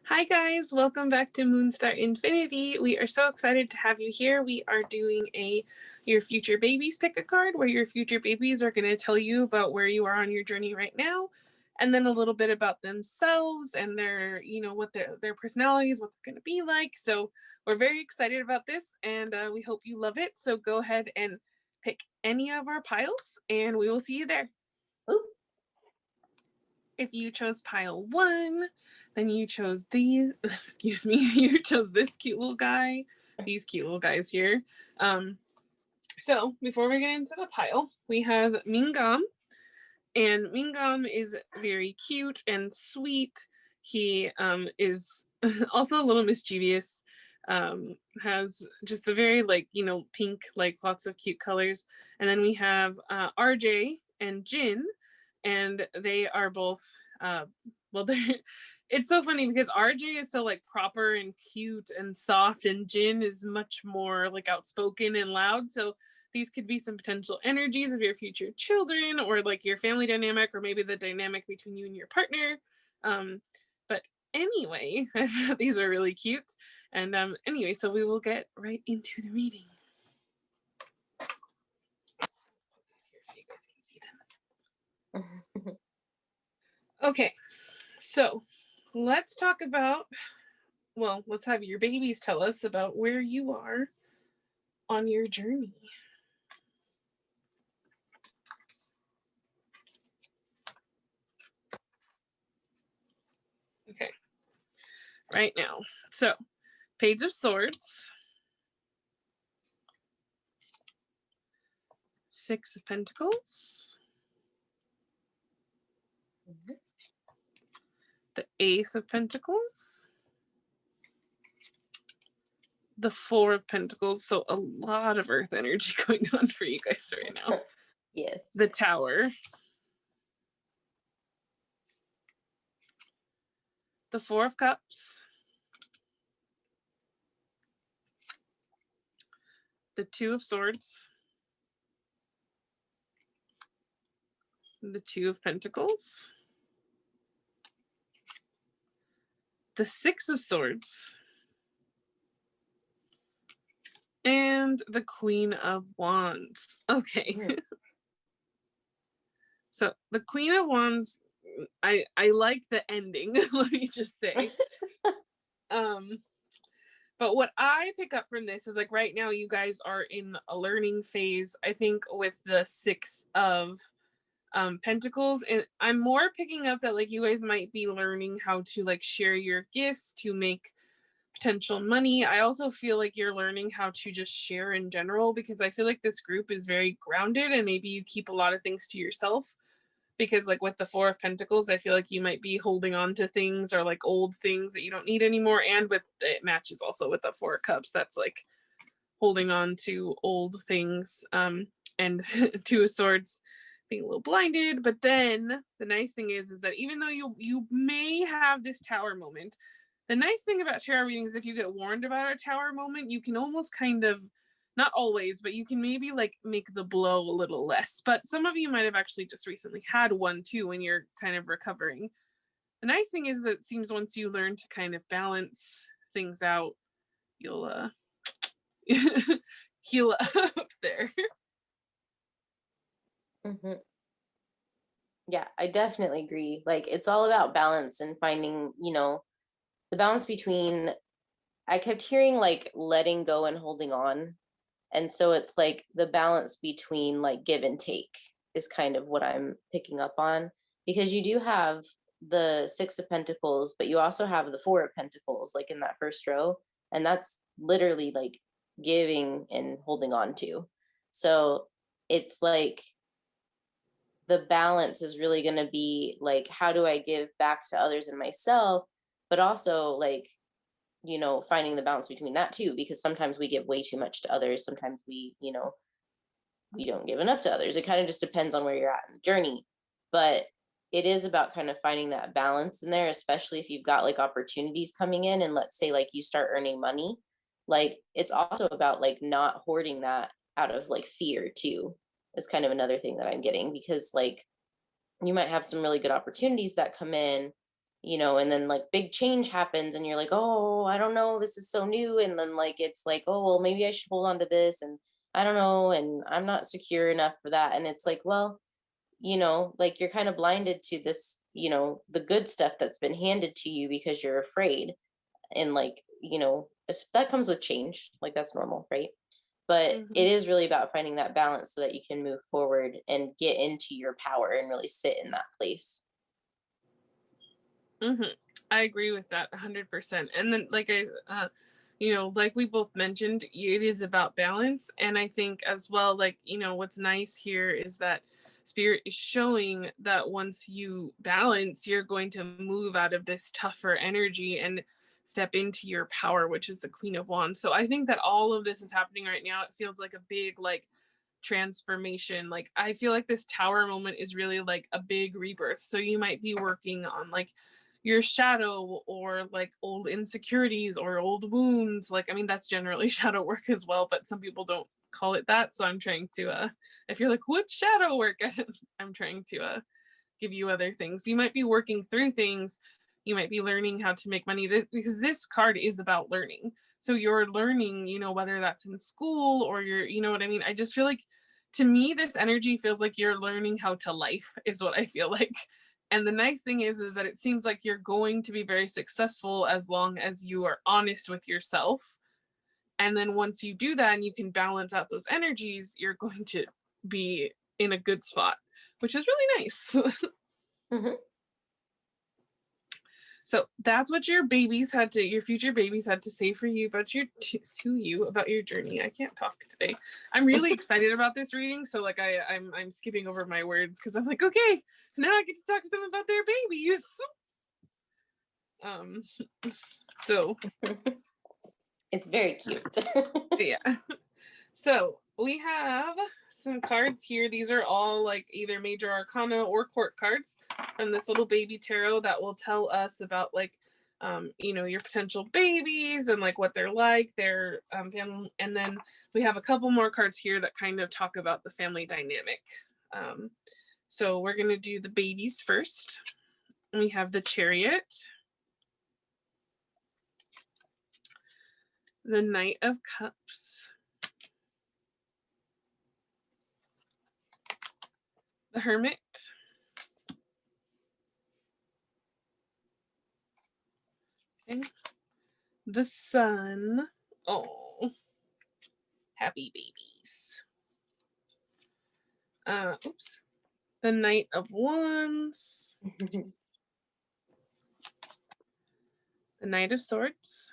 Hi guys, welcome back to Moonstar Infinity. We are so excited to have you here. We are doing a Your Future Babies pick a card where your future babies are going to tell you about where you are on your journey right now, and then a little bit about themselves and their, what their personalities, what they're going to be like. So we're very excited about this, and we hope you love it. So go ahead and pick any of our piles, and we will see you there. Ooh. If you chose pile 1, then you chose these, you chose this cute little guy, these cute little guys here. So before we get into the pile, we have Mingam, and Mingam is very cute and sweet. He is also a little mischievous, has just a very pink, lots of cute colors. And then we have RJ and Jin, and they are both it's so funny because RJ is so proper and cute and soft, and Jin is much more outspoken and loud. So these could be some potential energies of your future children, or your family dynamic, or maybe the dynamic between you and your partner. But anyway, I thought these are really cute. And anyway, so we will get right into the reading. Here so you guys can see them. Okay, so let's talk about, let's have your babies tell us about where you are on your journey. Okay, right now. So, Page of Swords, Six of Pentacles, the Ace of Pentacles, the Four of Pentacles. So a lot of earth energy going on for you guys right now. Yes. The Tower, the Four of Cups, the Two of Swords, the Two of Pentacles, the Six of Swords, and the Queen of Wands. Okay. So the Queen of Wands, I like the ending, let me just say. But what I pick up from this is right now you guys are in a learning phase, I think, with the Six of Pentacles. And I'm more picking up that you guys might be learning how to share your gifts to make potential money. I also feel you're learning how to just share in general, because I feel this group is very grounded, and maybe you keep a lot of things to yourself. Because with the Four of Pentacles, I feel you might be holding on to things, or old things that you don't need anymore. And with it matches also with the Four of Cups, that's holding on to old things. And Two of Swords, being a little blinded. But then the nice thing is that even though you may have this Tower moment, the nice thing about tarot readings is if you get warned about a Tower moment, you can almost kind of, not always, but you can maybe make the blow a little less. But some of you might have actually just recently had one too when you're kind of recovering. The nice thing is that it seems once you learn to kind of balance things out, you'll heal up there. Yeah, I definitely agree. It's all about balance and finding, the balance between, I kept hearing letting go and holding on. And so it's the balance between give and take is kind of what I'm picking up on, because you do have the Six of Pentacles, but you also have the Four of Pentacles, in that first row. And that's literally giving and holding on to. So it's the balance is really going to be how do I give back to others and myself, but also finding the balance between that too, because sometimes we give way too much to others. Sometimes we don't give enough to others. It kind of just depends on where you're at in the journey, but it is about kind of finding that balance in there, especially if you've got opportunities coming in, and let's say you start earning money, it's also about not hoarding that out of fear too, is kind of another thing that I'm getting, because you might have some really good opportunities that come in, and then like big change happens and you're like, oh, I don't know, this is so new. And then like, it's like, oh, well, maybe I should hold on to this. And I don't know. And I'm not secure enough for that. And it's like, well, like you're kind of blinded to this, the good stuff that's been handed to you because you're afraid. And like, that comes with change. Like that's normal, right? But Hmm. it is really about finding that balance so that you can move forward and get into your power and really sit in that place. Hmm. I agree with that 100%. And then, like we both mentioned, it is about balance. And I think as well, like, what's nice here is that Spirit is showing that once you balance, you're going to move out of this tougher energy and step into your power, which is the Queen of Wands. So I think that all of this is happening right now. It feels like a big, like, transformation. Like, I feel like this tower moment is really like a big rebirth. So you might be working on like your shadow or like old insecurities or old wounds. Like, I mean, that's generally shadow work as well, but some people don't call it that. So I'm trying to if you're like, what shadow work? I'm trying to give you other things. You might be working through things. You might be learning how to make money, because this card is about learning. So you're learning, whether that's in school or you know what I mean? I just feel like, to me, this energy feels like you're learning how to life, is what I feel like. And the nice thing is that it seems like you're going to be very successful as long as you are honest with yourself. And then once you do that and you can balance out those energies, you're going to be in a good spot, which is really nice. Hmm. So that's what your future babies had to say for you about about your journey. I can't talk today. I'm really excited about this reading. So like I'm skipping over my words because I'm like, okay, now I get to talk to them about their babies. Um, so It's very cute. yeah. So we have some cards here. These are all like either major arcana or court cards from this little baby tarot that will tell us about like your potential babies and like what they're like, their family. And then we have a couple more cards here that kind of talk about the family dynamic. Um, so we're gonna do the babies first. We have the Chariot, the Knight of Cups, the Hermit, okay, the Sun. Oh, happy babies. Oops. The Knight of Wands, the Knight of Swords,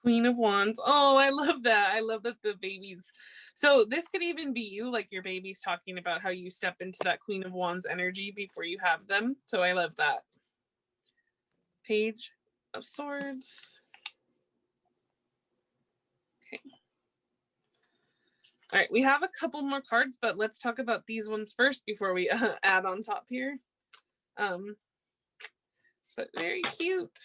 Queen of Wands. Oh, I love that. I love that the babies. So this could even be you, like your baby's talking about how you step into that Queen of Wands energy before you have them. So I love that. Page of Swords. Okay. All right, we have a couple more cards, but let's talk about these ones first before we add on top here. But very cute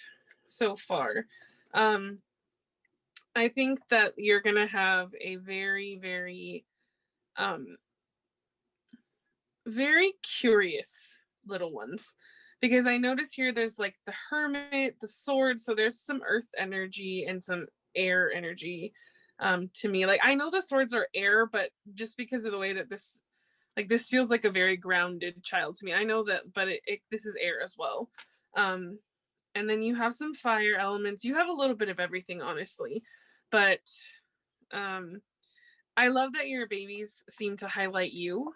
so far. I think that you're going to have a very, very, very curious little ones. Because I notice here there's like the Hermit, the Sword. So there's some earth energy and some air energy to me. Like, I know the swords are air, but just because of the way that this feels like a very grounded child to me. I know that, but this is air as well. Um, and then you have some fire elements. You have a little bit of everything, honestly. But I love that your babies seem to highlight you,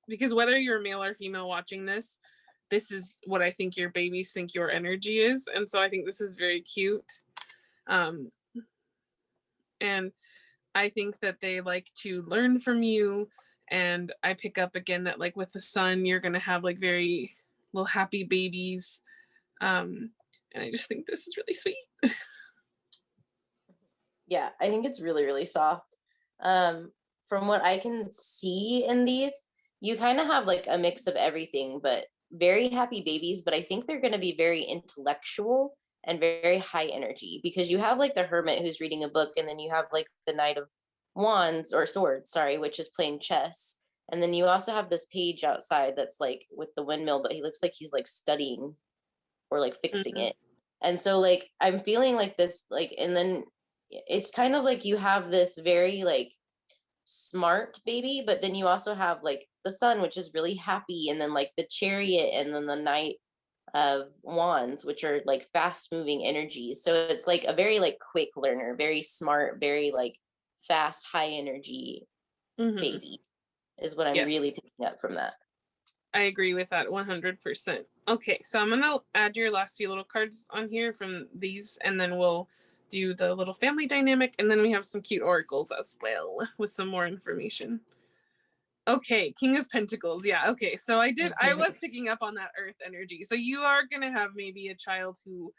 because whether you're male or female watching this is what I think your babies think your energy is. And so I think this is very cute. Um, and I think that they like to learn from you. And I pick up again that like with the Sun, you're going to have like very little happy babies. And I just think this is really sweet. Yeah, I think it's really, really soft. From what I can see in these, you kind of have like a mix of everything, but very happy babies. But I think they're going to be very intellectual and very high energy because you have like the hermit who's reading a book, and then you have like the Knight of Wands or Swords, sorry, which is playing chess. And then you also have this page outside that's like with the windmill, but he looks like he's like studying or like fixing Mhm. it. And so like I'm feeling like this, like, and then it's kind of like you have this very like smart baby, but then you also have like the sun, which is really happy, and then like the chariot, and then the knight of wands, which are like fast moving energies. So it's like a very like quick learner, very smart, very like fast, high energy Mhm. baby is what I'm really Yes. picking up from that. I agree with that 100%. Okay, so I'm gonna add your last few little cards on here from these, and then we'll do the little family dynamic, and then we have some cute oracles as well with some more information. Okay, King of Pentacles. Yeah, okay. So I was picking up on that earth energy. So you are gonna have maybe a child who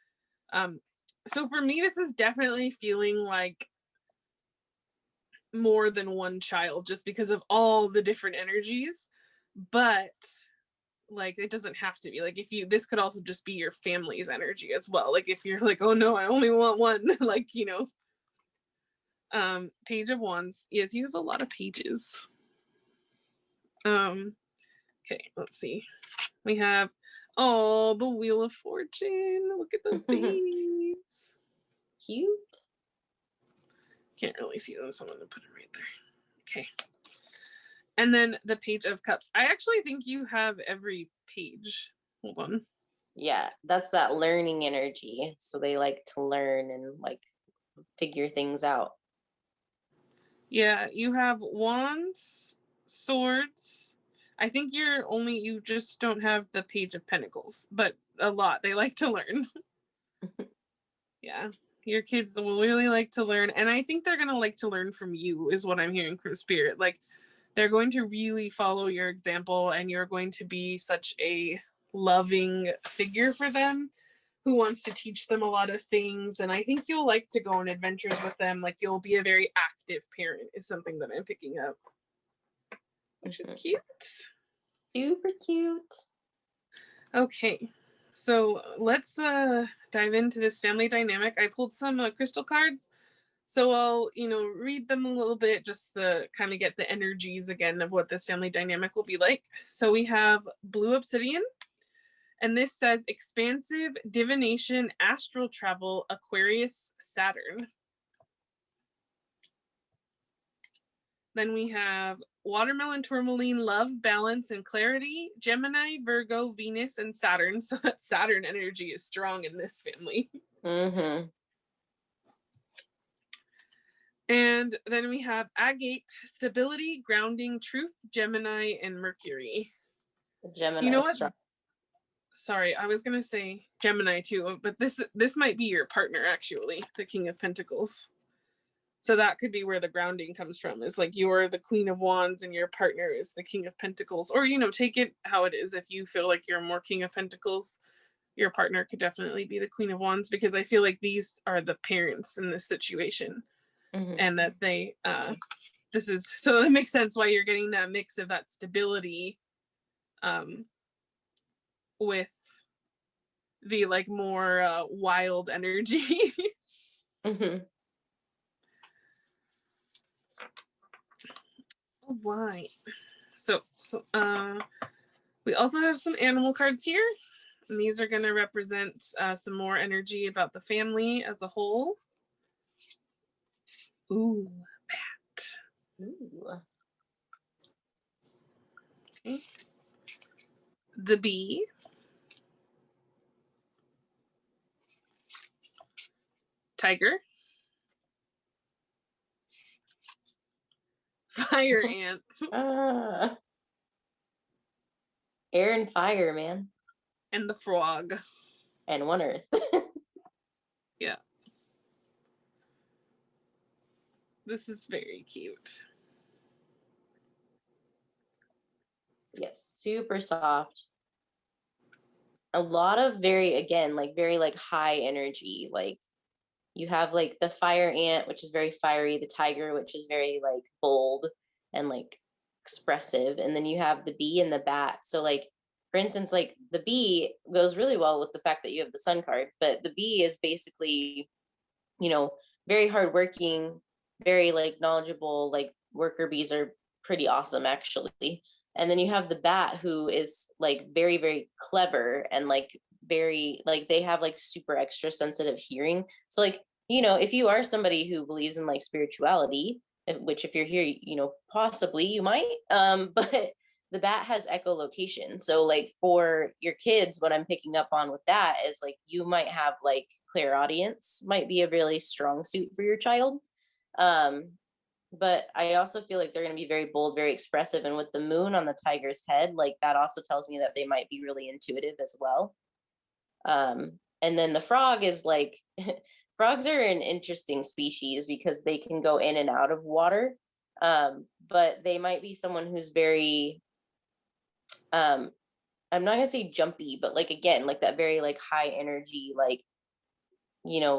so for me this is definitely feeling like more than one child just because of all the different energies. But like it doesn't have to be like if you this could also just be your family's energy as well, like if you're like, oh no, I only want one, like Page of Wands. Yes, you have a lot of pages. Okay, let's see. We have, oh, the Wheel of Fortune. Look at those babies. Cute. Can't really see them, so I'm gonna put them right there. Okay. And then the Page of Cups. I actually think you have every page. Hold on. Yeah, that's that learning energy. So they like to learn and like figure things out. Yeah, you have wands, swords. I think you just don't have the Page of Pentacles, but a lot. They like to learn. Yeah. Your kids will really like to learn. And I think they're going to like to learn from you, is what I'm hearing from Spirit. Like, they're going to really follow your example, and you're going to be such a loving figure for them who wants to teach them a lot of things. And I think you'll like to go on adventures with them. Like, you'll be a very active parent, is something that I'm picking up, which is cute. Super cute. Okay. So let's dive into this family dynamic. I pulled some crystal cards. So I'll, read them a little bit just to kind of get the energies again of what this family dynamic will be like. So we have Blue Obsidian, and this says expansive divination, astral travel, Aquarius, Saturn. Then we have Watermelon Tourmaline, love, balance, and clarity, Gemini, Virgo, Venus, and Saturn. So that Saturn energy is strong in this family. Mm-hmm. And then we have Agate, stability, grounding, truth, Gemini, and Mercury. You Gemini know what? strong. Sorry, I was gonna say Gemini too, but this might be your partner actually, the King of Pentacles. So that could be where the grounding comes from. Is like you're the Queen of Wands and your partner is the King of Pentacles, or take it how it is. If you feel like you're more King of Pentacles, your partner could definitely be the Queen of Wands, because I feel like these are the parents in this situation, Mm-hmm. and that they this is so it makes sense why you're getting that mix of that stability with the like more wild energy. Mm-hmm. Why? So we also have some animal cards here. And these are going to represent some more energy about the family as a whole. Ooh, bat. Ooh. Okay. The bee. Tiger. Fire ant. Air and fire, man. And the frog. And one earth. Yeah. This is very cute. Yes, super soft. A lot of very like high energy. Like you have like the fire ant, which is very fiery, the tiger, which is very like bold and like expressive, and then you have the bee and the bat. So like for instance, like the bee goes really well with the fact that you have the sun card, but the bee is basically, very hardworking, very like knowledgeable, like worker bees are pretty awesome actually. And then you have the bat, who is like very, very clever, and like very, like they have like super extra sensitive hearing. So like, if you are somebody who believes in like spirituality, which if you're here, possibly you might, but the bat has echolocation. So like for your kids, what I'm picking up on with that is like you might have like clairaudience might be a really strong suit for your child. Um, but I also feel like they're going to be very bold, very expressive. And with the moon on the tiger's head, like that also tells me that they might be really intuitive as well. And then the frog is like, frogs are an interesting species because they can go in and out of water. But they might be someone who's very, um, I'm not gonna say jumpy, but like again, like that very like high energy, like,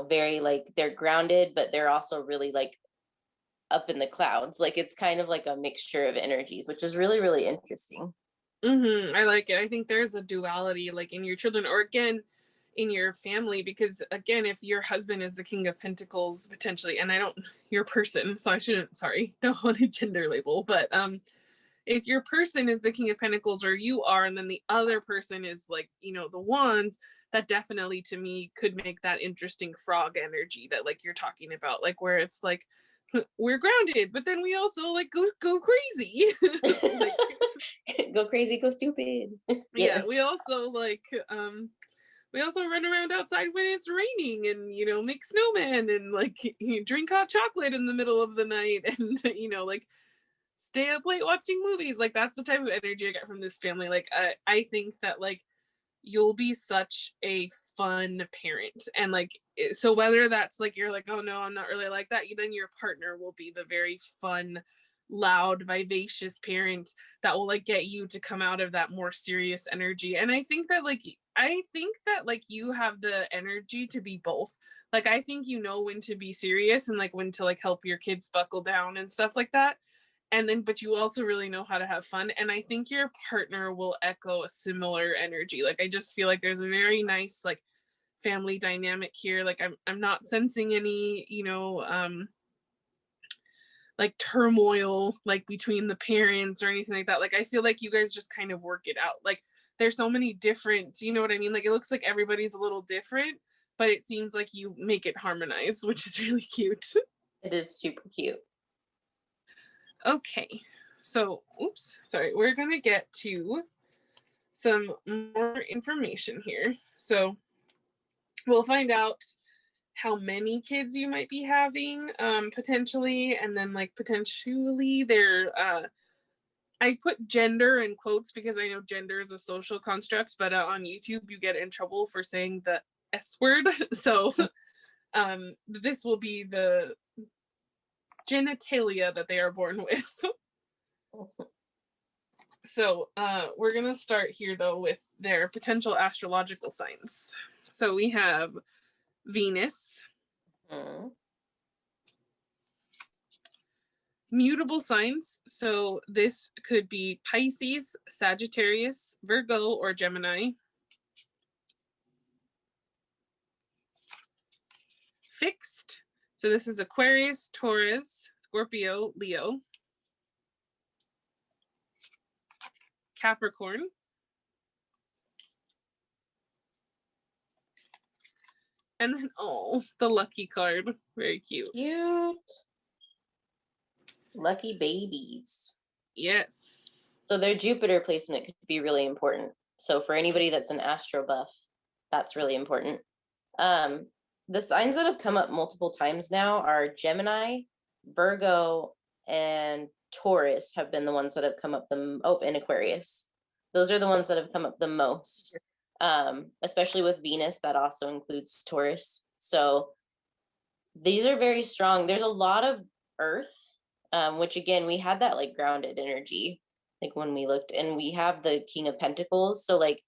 very like they're grounded, but they're also really like up in the clouds. Like it's kind of like a mixture of energies, which is really, really interesting. I like it. I think there's a duality like in your children, or again in your family, because again, if your husband is the king of pentacles potentially, and I don't, your person, so I shouldn't, sorry, don't want to gender label, but if your person is the king of pentacles, or you are, and then the other person is like, the wands, that definitely to me could make that interesting frog energy that like you're talking about, like where it's like we're grounded, but then we also like go crazy. Like, Go crazy, go stupid. yeah, we Yes. also like we also run around outside when it's raining, and make snowmen, and like drink hot chocolate in the middle of the night, and like stay up late watching movies. Like that's the type of energy I get from this family. Like I think that like you'll be such a fun parent, and like so whether that's like you're like, oh no, I'm not really like that, then your partner will be the very fun, loud, vivacious parent that will like get you to come out of that more serious energy. And I think that you have the energy to be both. Like I think when to be serious and like when to like help your kids buckle down and stuff like that, and then but you also really know how to have fun. And I think your partner will echo a similar energy. Like I just feel like there's a very nice like family dynamic here. Like I'm not sensing any like turmoil like between the parents or anything like that. Like I feel like you guys just kind of work it out. Like there's so many different, you know what I mean, like it looks like everybody's a little different, but it seems like you make it harmonize, which is really cute. It is super cute. Okay, so oops, sorry, we're gonna get to some more information here. So we'll find out how many kids you might be having, potentially, and then like potentially their I put gender in quotes because I know gender is a social construct, but on YouTube you get in trouble for saying the S word. So this will be the genitalia that they are born with. So we're going to start here, though, with their potential astrological signs. So we have Venus, mutable signs. So this could be Pisces, Sagittarius, Virgo, or Gemini. Fixed. So this is Aquarius, Taurus, Scorpio, Leo. Capricorn. And then, oh, the lucky card. Very cute. Cute. Lucky babies. Yes. So their Jupiter placement could be really important. So for anybody that's an astro buff, that's really important. The signs that have come up multiple times now are Gemini, Virgo, and Taurus have been the ones that have come up and Aquarius. Those are the ones that have come up the most. Especially with Venus, that also includes Taurus. So these are very strong. There's a lot of earth, which again, we had that like grounded energy, like when we looked, and we have the King of Pentacles. So like,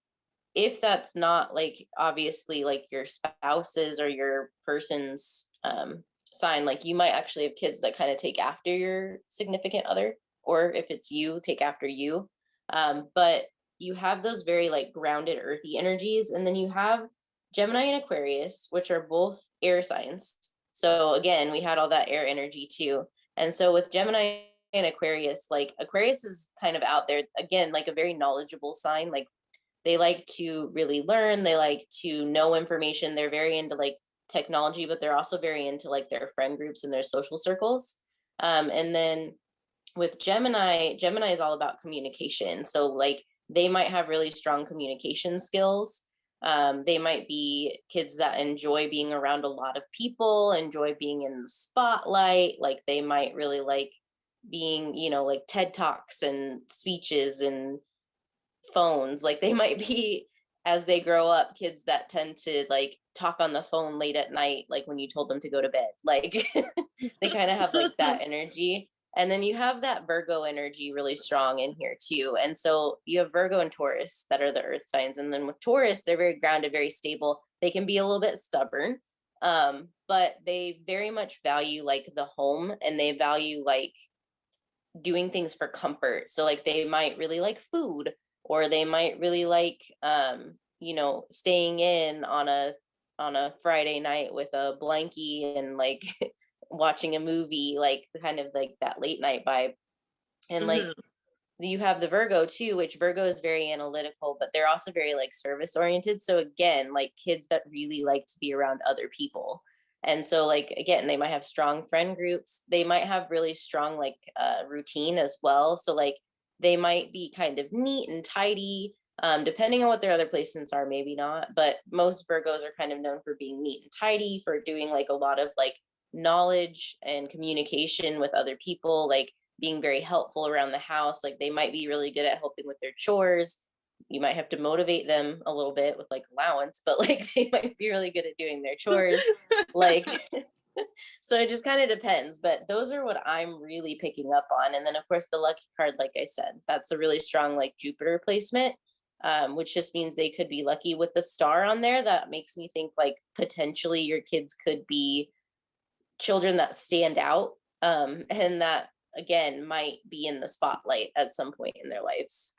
if that's not like obviously like your spouse's or your person's sign, like you might actually have kids that kind of take after your significant other, or if it's you, take after you. But you have those very like grounded earthy energies, and then you have Gemini and Aquarius, which are both air signs. So again, we had all that air energy too. And so with Gemini an Aquarius, like Aquarius is kind of out there again, like a very knowledgeable sign. Like they like to really learn, they like to know information, they're very into like technology, but they're also very into like their friend groups and their social circles. And then with Gemini is all about communication. So like they might have really strong communication skills. They might be kids that enjoy being around a lot of people, enjoy being in the spotlight. Like they might really like being, like TED Talks and speeches and phones. Like they might be, as they grow up, kids that tend to like talk on the phone late at night, like when you told them to go to bed. Like they kind of have like that energy. And then you have that Virgo energy really strong in here too. And so you have Virgo and Taurus that are the earth signs. And then with Taurus, they're very grounded, very stable. They can be a little bit stubborn, but they very much value like the home, and they value like doing things for comfort. So like they might really like food, or they might really like staying in on a Friday night with a blankie and like watching a movie, like kind of like that late night vibe. And like Mhm. you have the Virgo too, which Virgo is very analytical, but they're also very like service oriented. So again, like kids that really like to be around other people. And so like again, they might have strong friend groups. They might have really strong like routine as well. So like they might be kind of neat and tidy. Depending on what their other placements are, maybe not. But most Virgos are kind of known for being neat and tidy, for doing like a lot of like knowledge and communication with other people, like being very helpful around the house. Like they might be really good at helping with their chores. You might have to motivate them a little bit with like allowance, but like they might be really good at doing their chores. Like, so it just kind of depends. But those are what I'm really picking up on. And then, of course, the lucky card, like I said, that's a really strong like Jupiter placement, which just means they could be lucky with the star on there. That makes me think like potentially your kids could be children that stand out, and that again might be in the spotlight at some point in their lives.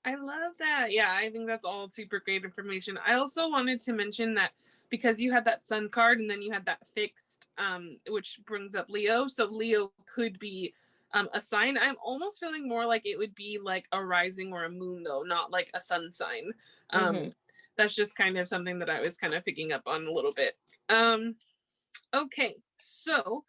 I love that. Yeah, I think that's all super great information. I also wanted to mention that because you had that sun card and then you had that fixed, which brings up Leo. So Leo could be a sign. I'm almost feeling more like it would be like a rising or a moon, though, not like a sun sign. Mm-hmm. That's just kind of something that I was kind of picking up on a little bit. Okay, so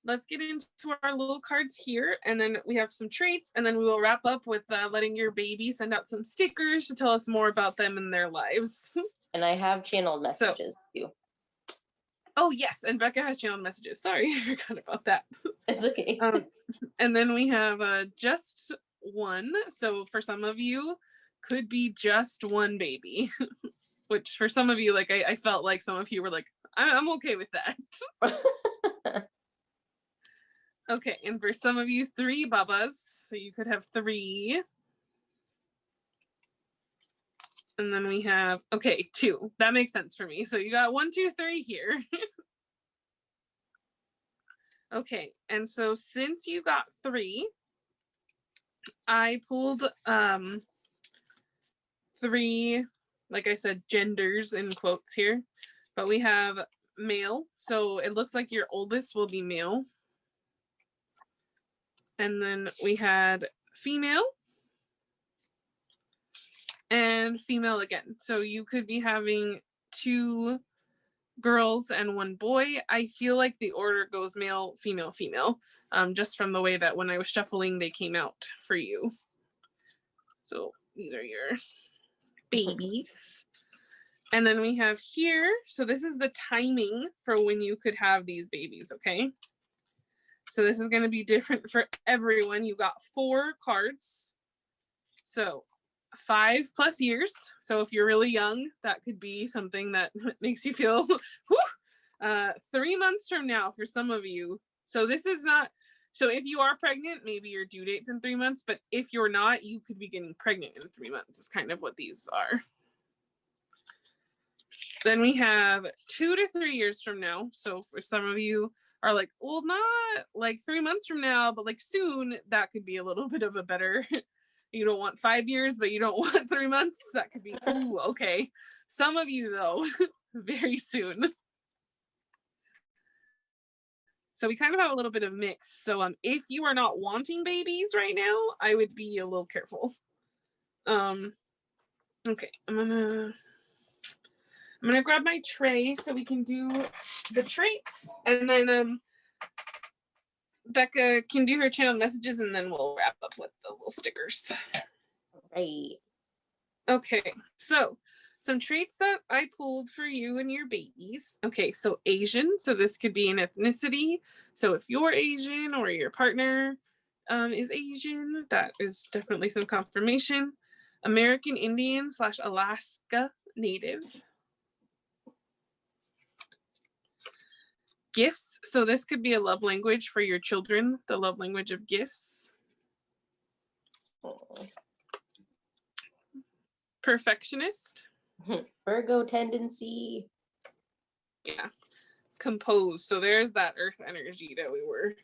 let's get into our little cards here, and then we have some traits, and then we will wrap up with letting your baby send out some stickers to tell us more about them and their lives. And I have channeled So, messages too. oh yes, and Becca has channeled messages. Sorry, I forgot about that. It's okay. And then we have just one. So for some of you, could be just one baby, which for some of you, like I felt like some of you were like, I'm okay with that. Okay, and for some of you, 3 babas. So you could have 3. And then we have, okay, 2. That makes sense for me. So you got 1, 2, 3 here. Okay, and so since you got 3, I pulled 3, like I said, genders in quotes here. But we have male. So it looks like your oldest will be male. And then we had female. And female again. So you could be having 2 girls and 1 boy. I feel like the order goes male, female, female, just from the way that when I was shuffling, they came out for you. So these are your babies. And then we have here, so this is the timing for when you could have these babies, okay? So this is going to be different for everyone. You got 4 cards. So 5+ years. So if you're really young, that could be something that makes you feel, whew, 3 months from now for some of you. So this is not, so if you are pregnant, maybe your due date's in 3 months, but if you're not, you could be getting pregnant in 3 months is kind of what these are. Then we have 2 to 3 years from now. So for some of you are like, well, not like 3 months from now, but like soon, that could be a little bit of a better, you don't want 5 years, but you don't want 3 months. That could be, ooh, okay. Some of you though, very soon. So we kind of have a little bit of mix. So if you are not wanting babies right now, I would be a little careful. Okay, I'm gonna grab my tray so we can do the traits, and then Becca can do her channel messages, and then we'll wrap up with the little stickers. Right. Okay, so some traits that I pulled for you and your babies. Okay, so Asian, so this could be an ethnicity. So if you're Asian or your partner is Asian, that is definitely some confirmation. American Indian / Alaska Native. Gifts, so this could be a love language for your children, the love language of gifts. Perfectionist. Virgo tendency. Yeah. Composed, so there's that earth energy that we were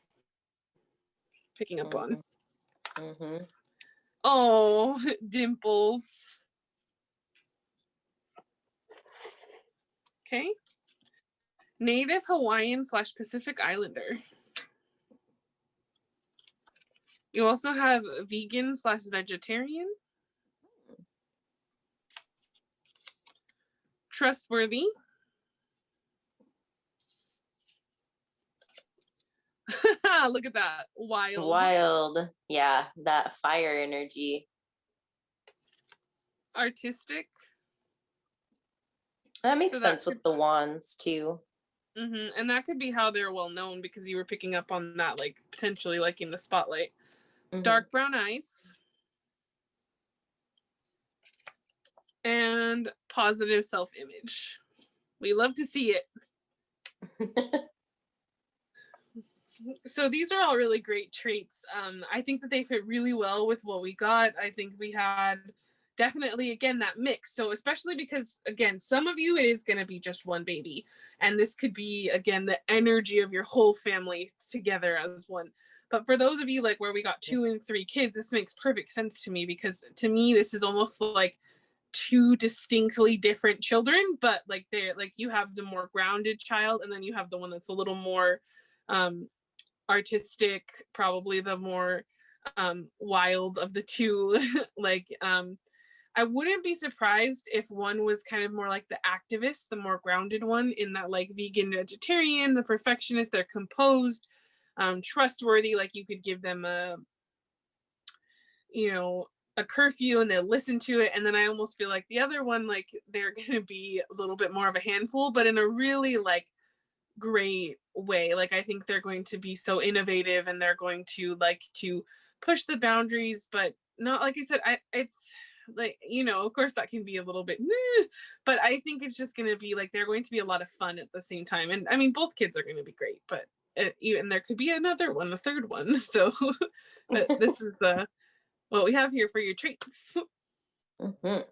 picking up on. Oh, dimples. Okay. Native Hawaiian / Pacific Islander. You also have vegan / vegetarian. Trustworthy. Look at that. Wild. Yeah, that fire energy. Artistic. That makes sense with the wands too. And that could be how they're well known, because you were picking up on that, like potentially liking the spotlight. Dark brown eyes. And positive self-image. We love to see it. So these are all really great traits. I think that they fit really well with what we got. I think we had definitely, again, that mix. So especially because, again, some of you, it is going to be just one baby. And this could be, again, the energy of your whole family together as one. But for those of you like where we got 2 and 3 kids, this makes perfect sense to me, because to me, this is almost like 2 distinctly different children, but like they're like, you have the more grounded child, and then you have the one that's a little more artistic, probably the more wild of the 2. Like I wouldn't be surprised if one was kind of more like the activist, the more grounded one, in that like vegan, vegetarian, the perfectionist, they're composed, trustworthy. Like you could give them a curfew and they'll listen to it. And then I almost feel like the other one, like they're gonna be a little bit more of a handful, but in a really like great way. Like I think they're going to be so innovative, and they're going to like to push the boundaries, but not, like I said, it's like, of course that can be a little bit but I think it's just going to be like, they're going to be a lot of fun at the same time. And I mean, both kids are going to be great, but even there could be another one, a third one. So but this is what we have here for your treats. All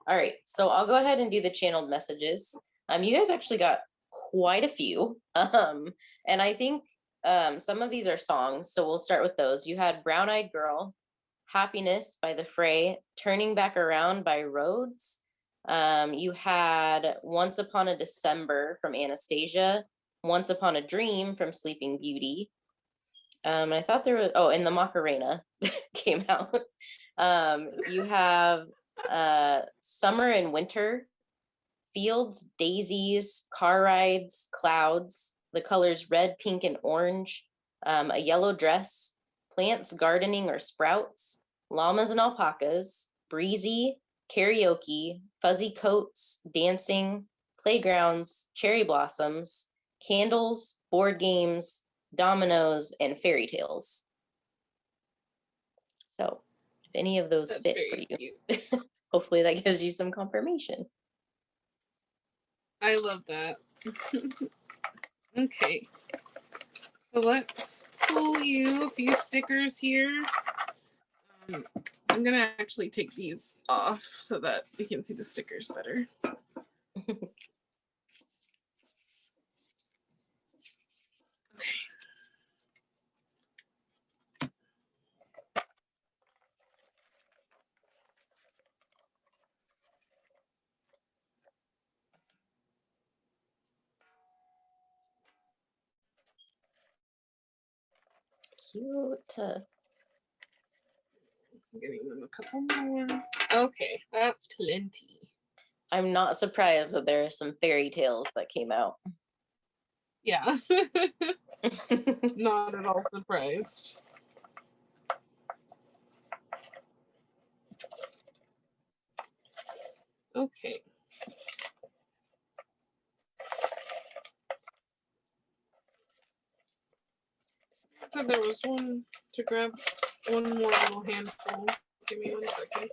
right, so I'll go ahead and do the channeled messages. You guys actually got quite a few, and I think some of these are songs, so we'll start with those. You had Brown Eyed Girl, Happiness by The Fray, Turning Back Around by Rhodes. You had Once Upon a December from Anastasia, Once Upon a Dream from Sleeping Beauty. I thought there was, and the Macarena came out. You have Summer and Winter, Fields, Daisies, Car Rides, Clouds, the colors red, pink, and orange, A Yellow Dress, Plants, Gardening, or Sprouts, Llamas and Alpacas, Breezy, Karaoke, Fuzzy Coats, Dancing, Playgrounds, Cherry Blossoms, Candles, Board Games, Dominoes, and Fairy Tales. So if any of those fit for you, hopefully that gives you some confirmation. I love that. Okay, so let's pull you a few stickers here. I'm gonna actually take these off so that we can see the stickers better. Okay. Cute. I'm getting them a couple more. Okay, that's plenty. I'm not surprised that there are some fairy tales that came out. Yeah. Not at all surprised. Okay. So there was one to grab one more little handful. Give me 1 second.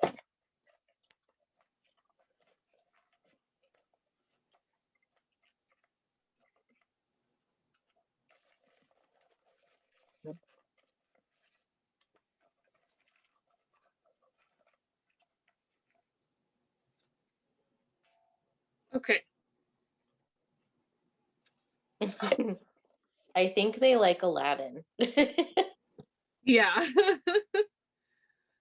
Okay. I think they like Aladdin. Yeah.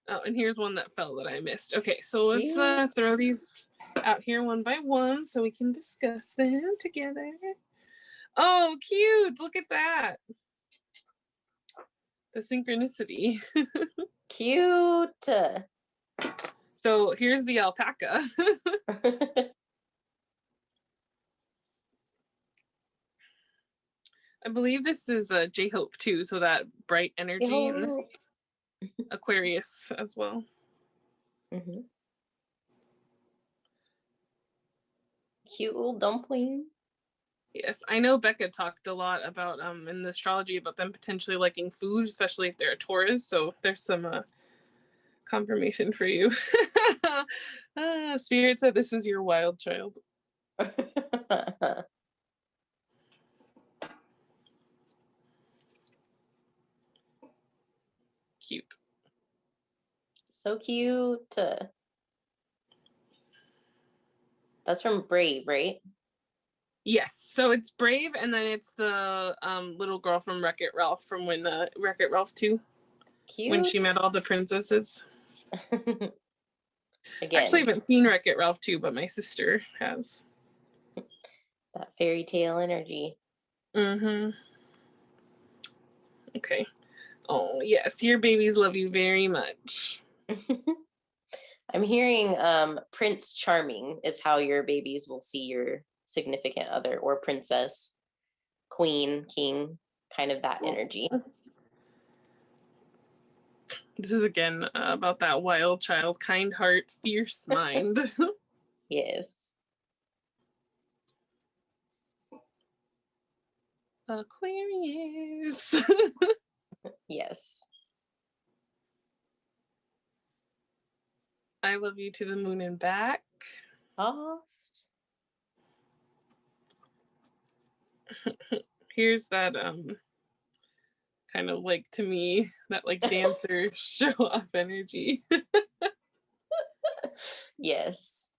Oh, and here's one that fell that I missed. Okay, so let's throw these out here one by one so we can discuss them together. Oh, cute! Look at that. The synchronicity. Cute. So here's the alpaca. I believe this is a J-Hope too, so that bright energy in this Aquarius as well. Mm-hmm. Cute little dumpling. Yes, I know Becca talked a lot about in the astrology about them potentially liking food, especially if they're a Taurus. So there's some confirmation for you. Spirit said this is your wild child. Cute. So cute. That's from Brave, right? Yes. So it's Brave, and then it's the little girl from Wreck-It Ralph from when Wreck-It Ralph 2. Cute. When she met all the princesses. Again. Actually, I haven't seen Wreck-It Ralph 2, but my sister has. That fairy tale energy. Mm-hmm. Okay. Oh, yes. Your babies love you very much. I'm hearing Prince Charming is how your babies will see your significant other, or princess, queen, king, kind of that energy. This is again about that wild child, kind heart, fierce mind. Yes. Aquarius. Yes. I love you to the moon and back. Soft. Here's that kind of like, to me, that like dancer show off energy. Yes.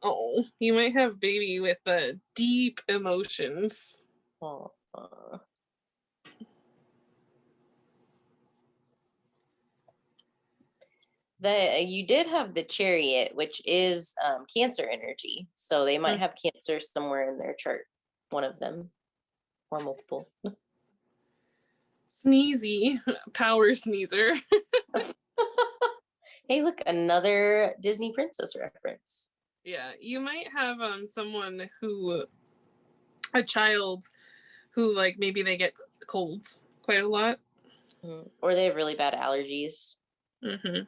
Oh, you might have baby with deep emotions. Oh. You did have the chariot, which is Cancer energy. So they might have Cancer somewhere in their chart, one of them, or multiple. Sneezy, power sneezer. Hey, look, another Disney princess reference. Yeah, you might have someone who, a child who, like, maybe they get colds quite a lot. Or they have really bad allergies. Mm-hmm.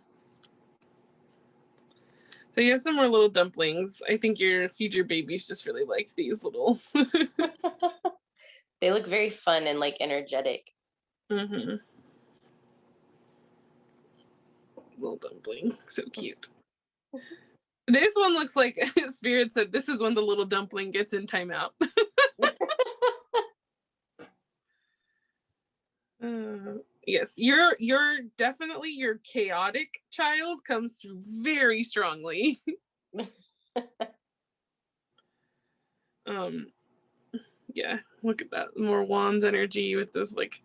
So you have some more little dumplings. I think your future babies just really like these little. They look very fun and like energetic. Mm-hmm. Little dumpling, so cute. This one looks like Spirit said this is when the little dumpling gets in timeout. Yes, you're definitely, your chaotic child comes through very strongly. Yeah, look at that, more wands energy with this, like,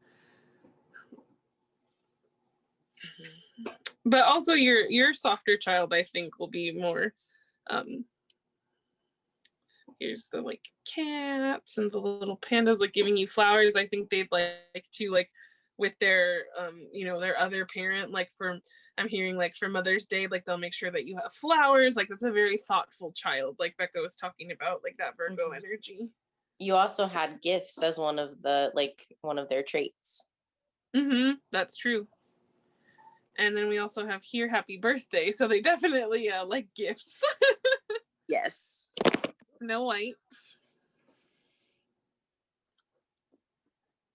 but also your softer child, I think, will be more Here's the like cats and the little pandas like giving you flowers. I think they'd like to like with their their other parent, like for I'm hearing like for Mother's Day, like they'll make sure that you have flowers. Like that's a very thoughtful child, like Becca was talking about, like that Virgo energy. You also had gifts as one of their traits. That's true. And then we also have here happy birthday. So they definitely like gifts. Yes. Snow White.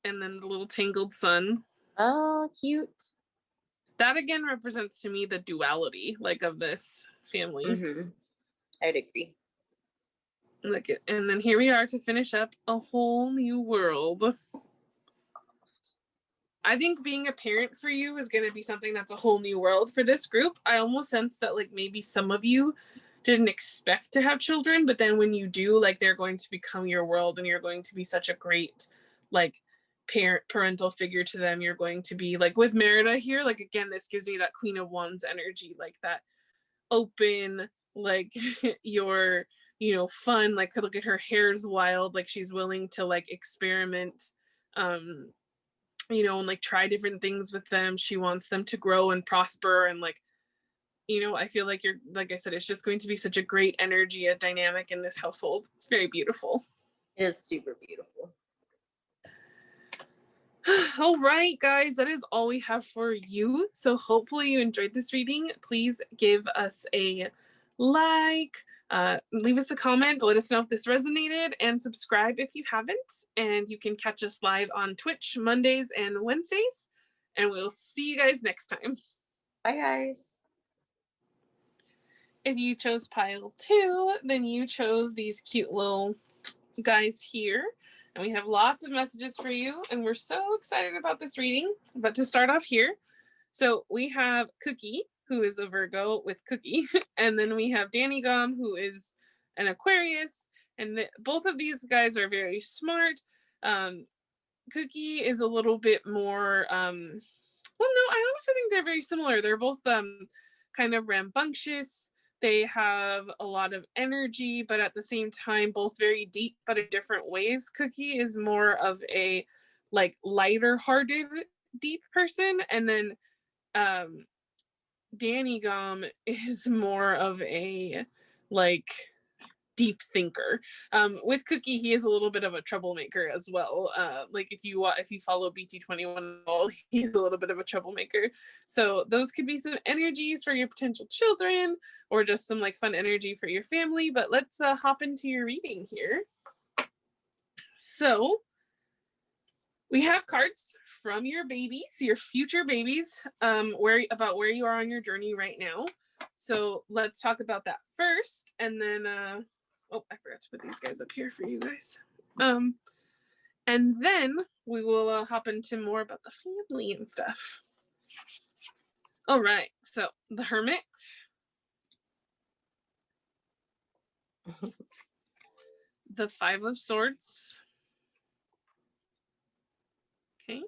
And then the little tangled sun. Oh, cute. That again represents to me the duality like of this family. I'd agree. Look at, and then here we are to finish up a whole new world. I think being a parent for you is going to be something that's a whole new world for this group. I almost sense that like maybe some of you didn't expect to have children, but then when you do, like they're going to become your world and you're going to be such a great like parental figure to them. You're going to be like with Merida here, like again, this gives me that Queen of Wands energy, like that open, like your fun, like look at her hair's wild, like she's willing to like experiment and like try different things with them. She wants them to grow and prosper and like I feel like you're, like I said, it's just going to be such a great energy, a dynamic in this household. It's very beautiful. It is super beautiful. All right, guys, that is all we have for you. So hopefully you enjoyed this reading. Please give us a like, leave us a comment, let us know if this resonated, and subscribe if you haven't. And you can catch us live on Twitch Mondays and Wednesdays. And we'll see you guys next time. Bye, guys. If you chose pile 2, then you chose these cute little guys here. And we have lots of messages for you, and we're so excited about this reading. But to start off here, so we have Cookie, who is a Virgo with Cookie, and then we have Danny Gum, who is an Aquarius, and both of these guys are very smart. Cookie is a little bit more, well, no, I honestly think they're very similar. They're both kind of rambunctious. They have a lot of energy, but at the same time, both very deep, but in different ways. Cookie is more of a like lighter hearted, deep person. And then Danny Gum is more of a like deep thinker. With Cookie, he is a little bit of a troublemaker as well. Like if you follow BT21, he's a little bit of a troublemaker. So those could be some energies for your potential children, or just some like fun energy for your family. But let's hop into your reading here. So we have cards from your babies, your future babies, where you are on your journey right now. So let's talk about that first, and then oh, I forgot to put these guys up here for you guys. And then we will hop into more about the family and stuff. All right, so the Hermit. The Five of Swords. Okay.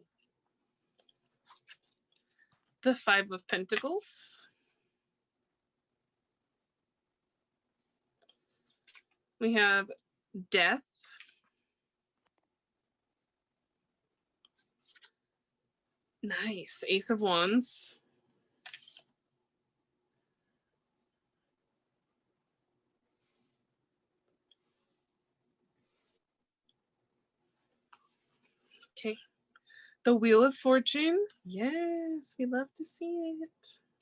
The Five of Pentacles. We have Death. Nice. Ace of Wands. Okay. The Wheel of Fortune. Yes, we love to see it.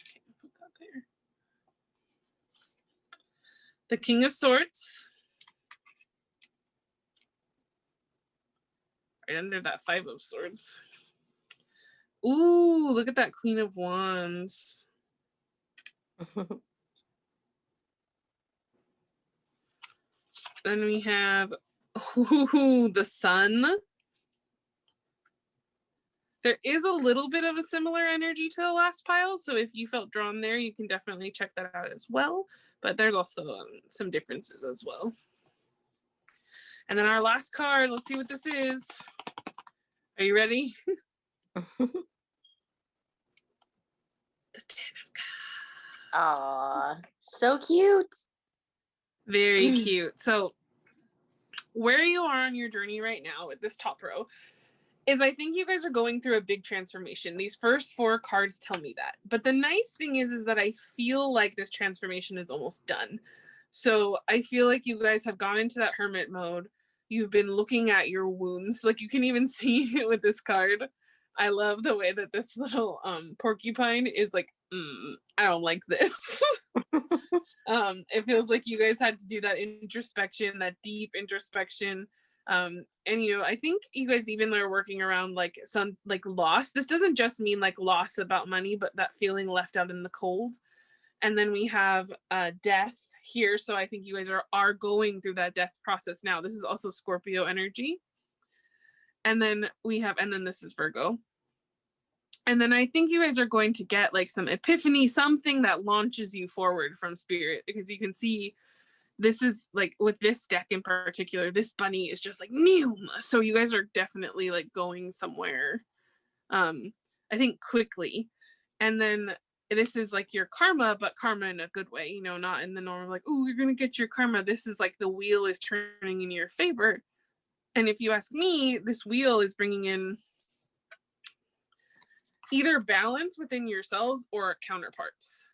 Okay, put that there. The King of Swords. Right under that Five of Swords. Ooh, look at that Queen of Wands. Then we have the Sun. There is a little bit of a similar energy to the last pile, so if you felt drawn there, you can definitely check that out as well. But there's also some differences as well. And then our last card, let's see what this is. Are you ready? The Ten of Cups. Aw, so cute. Very cute. So where you are on your journey right now with this top row is I think you guys are going through a big transformation. These first 4 cards tell me that. But the nice thing is that I feel like this transformation is almost done. So I feel like you guys have gone into that hermit mode. You've been looking at your wounds. Like you can even see it with this card. I love the way that this little porcupine is like, I don't like this. It feels like you guys had to do that introspection, that deep introspection. And I think you guys even are working around like some like loss. This doesn't just mean like loss about money, but that feeling left out in the cold. And then we have death here. So I think you guys are going through that death process now. This is also Scorpio energy. And then this is Virgo. And then I think you guys are going to get like some epiphany, something that launches you forward from spirit, because you can see this is like with this deck in particular, this bunny is just like new. So you guys are definitely like going somewhere, I think quickly. And then this is like your karma, but karma in a good way, not in the normal like, oh, you're going to get your karma. This is like the wheel is turning in your favor. And if you ask me, this wheel is bringing in either balance within yourselves or counterparts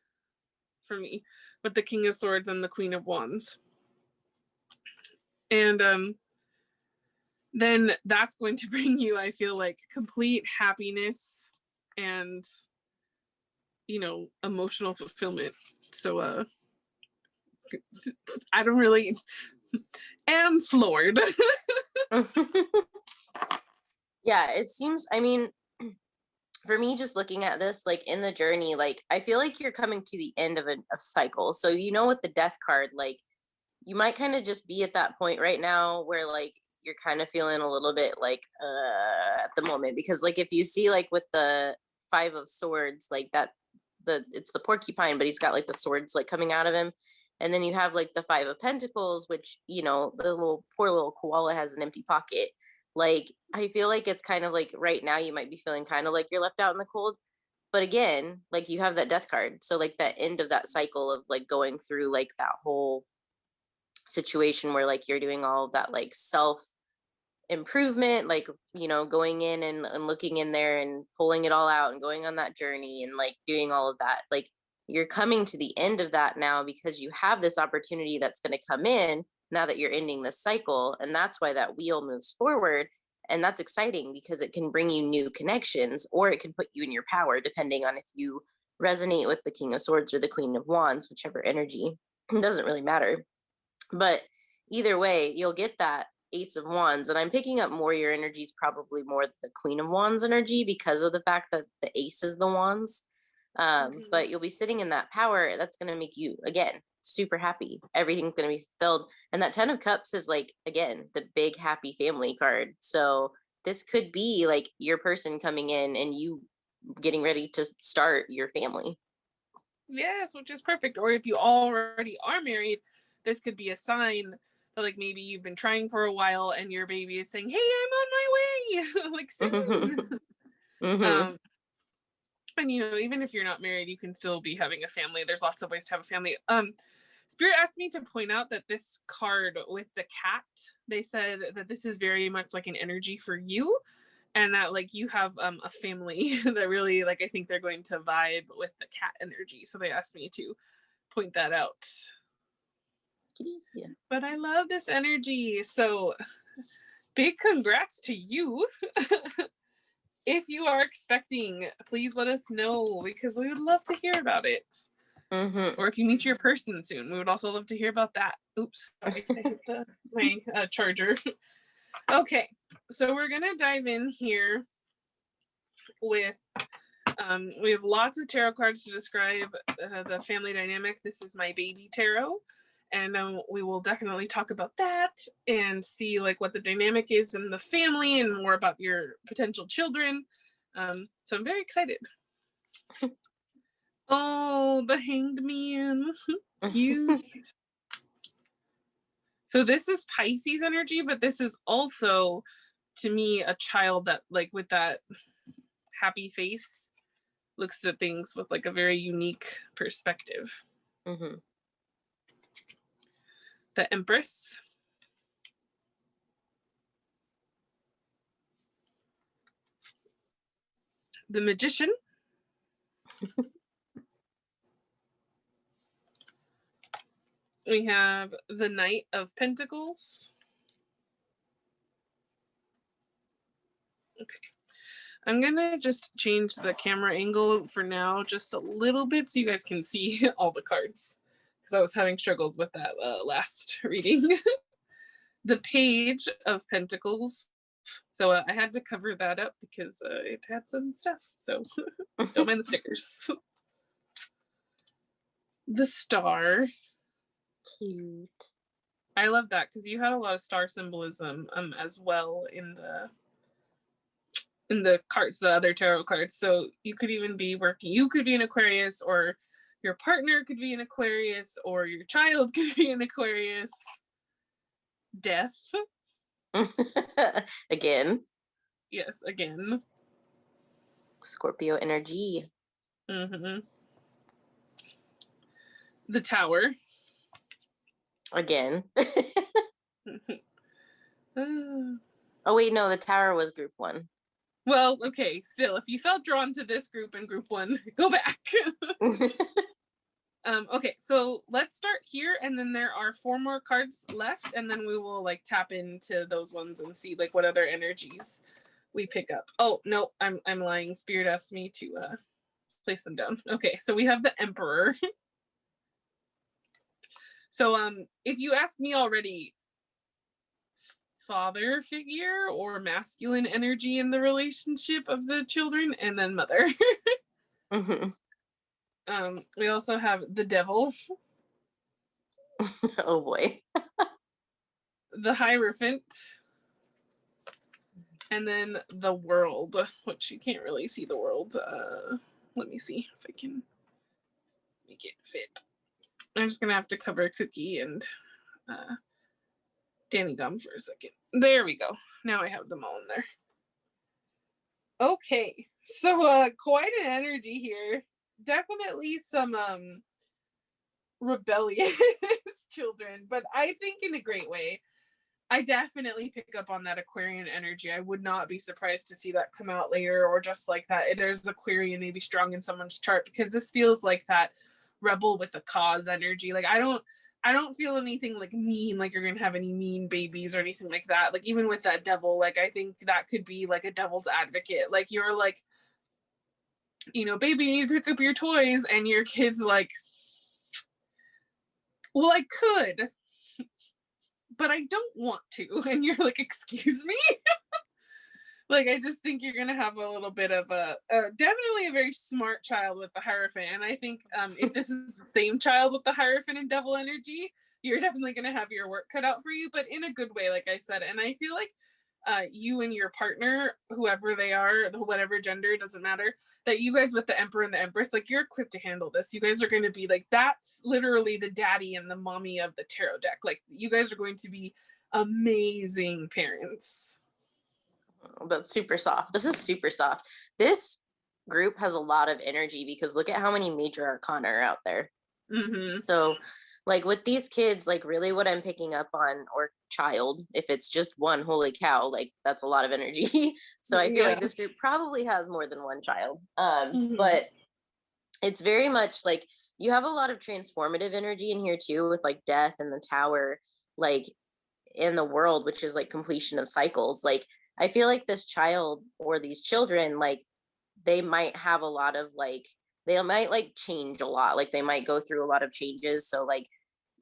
for me, with the King of Swords and the Queen of Wands. And then that's going to bring you, I feel like, complete happiness and, emotional fulfillment. So I don't really am floored. Yeah, it seems, I mean, for me, just looking at this, like in the journey, like I feel like you're coming to the end of a cycle. So, with the death card, like you might kind of just be at that point right now where like you're kind of feeling a little bit like at the moment, because like if you see like with the 5 of Swords, like that, it's the porcupine, but he's got like the swords like coming out of him. And then you have like the 5 of Pentacles, which, the poor little koala has an empty pocket. Like, I feel like it's kind of like right now you might be feeling kind of like you're left out in the cold. But again, like you have that death card. So like that end of that cycle of like going through like that whole situation where like you're doing all of that like self improvement, like, going in and looking in there and pulling it all out and going on that journey and like doing all of that. Like you're coming to the end of that now because you have this opportunity that's going to come in now that you're ending this cycle. And that's why that wheel moves forward. And that's exciting because it can bring you new connections, or it can put you in your power, depending on if you resonate with the King of Swords or the Queen of Wands, whichever energy. It doesn't really matter. But either way, you'll get that Ace of Wands. And I'm picking up more your energies, probably more the Queen of Wands energy, because of the fact that the Ace is the Wands. But you'll be sitting in that power that's going to make you, again, super happy. Everything's going to be filled. And that 10 of Cups is like, again, the big happy family card. So this could be like your person coming in and you getting ready to start your family. Yes, which is perfect. Or if you already are married, this could be a sign that like maybe you've been trying for a while and your baby is saying, hey, I'm on my way, like soon. And even if you're not married, you can still be having a family. There's lots of ways to have a family. Spirit asked me to point out that this card with the cat, they said that this is very much like an energy for you, and that like you have a family that really like, I think they're going to vibe with the cat energy. So they asked me to point that out. Yeah. But I love this energy. So big congrats to you. If you are expecting, please let us know, because we would love to hear about it. Or if you meet your person soon, we would also love to hear about that. Oops, sorry, I hit my charger. Okay, so we're gonna dive in here with, we have lots of tarot cards to describe the family dynamic. This is my baby tarot, and we will definitely talk about that and see like what the dynamic is in the family and more about your potential children. So I'm very excited. Oh, the Hanged Man. Cute. So this is Pisces energy, but this is also, to me, a child that like with that happy face looks at things with like a very unique perspective. The Empress. the Magician. We have the Knight of Pentacles. Okay. I'm going to just change the camera angle for now just a little bit so you guys can see all the cards, because I was having struggles with that last reading. The Page of Pentacles. So I had to cover that up because it had some stuff. So don't mind the stickers. The Star. Cute. I love that because you had a lot of star symbolism as well in the cards, the other tarot cards. So you could even be working, you could be an Aquarius, or your partner could be an Aquarius, or your child could be an Aquarius. Death. Again. Yes, again. Scorpio energy. Mm-hmm. The Tower. Again. Oh, wait, no, the Tower was group 1. well, okay, still, if you felt drawn to this group in group 1, go back. Okay, so let's start here, and then there are 4 more cards left, and then we will like tap into those ones and see like what other energies we pick up. Oh no, I'm lying. Spirit asked me to place them down. Okay, so we have the Emperor. So if you ask me already, father figure or masculine energy in the relationship of the children, and then mother. Mm-hmm. We also have the Devil. Oh boy. The Hierophant. And then the World, which you can't really see the world. Let me see if I can make it fit. I'm just gonna have to cover Cookie and Danny Gum for a second. There we go. Now I have them all in there. Okay, so quite an energy here. Definitely some rebellious children, but I think in a great way. I definitely pick up on that Aquarian energy. I would not be surprised to see that come out later, or just like that there's Aquarian maybe strong in someone's chart, because this feels like that rebel with the cause energy. Like I don't feel anything like mean, like you're gonna have any mean babies or anything like that. Like even with that Devil, like I think that could be like a devil's advocate. Like you're like, baby, you need to pick up your toys, and your kid's like, well, I could, but I don't want to. And you're like, excuse me? Like, I just think you're going to have a little bit of definitely a very smart child with the Hierophant. And I think if this is the same child with the Hierophant and Devil energy, you're definitely going to have your work cut out for you, but in a good way, like I said. And I feel like you and your partner, whoever they are, whatever gender, doesn't matter, that you guys with the Emperor and the Empress, like you're equipped to handle this. You guys are going to be like, that's literally the daddy and the mommy of the tarot deck. Like you guys are going to be amazing parents. Oh, that's super soft. This is super soft. This group has a lot of energy because look at how many major arcana are out there. Mm-hmm. So like with these kids, like really what I'm picking up on, or child, if it's just one, holy cow, like that's a lot of energy. So I feel like this group probably has more than one child. But it's very much like you have a lot of transformative energy in here too, with like death and the Tower, like in the World, which is like completion of cycles. Like I feel like this child or these children, like they might have a lot of like, they might like change a lot, like they might go through a lot of changes. So like,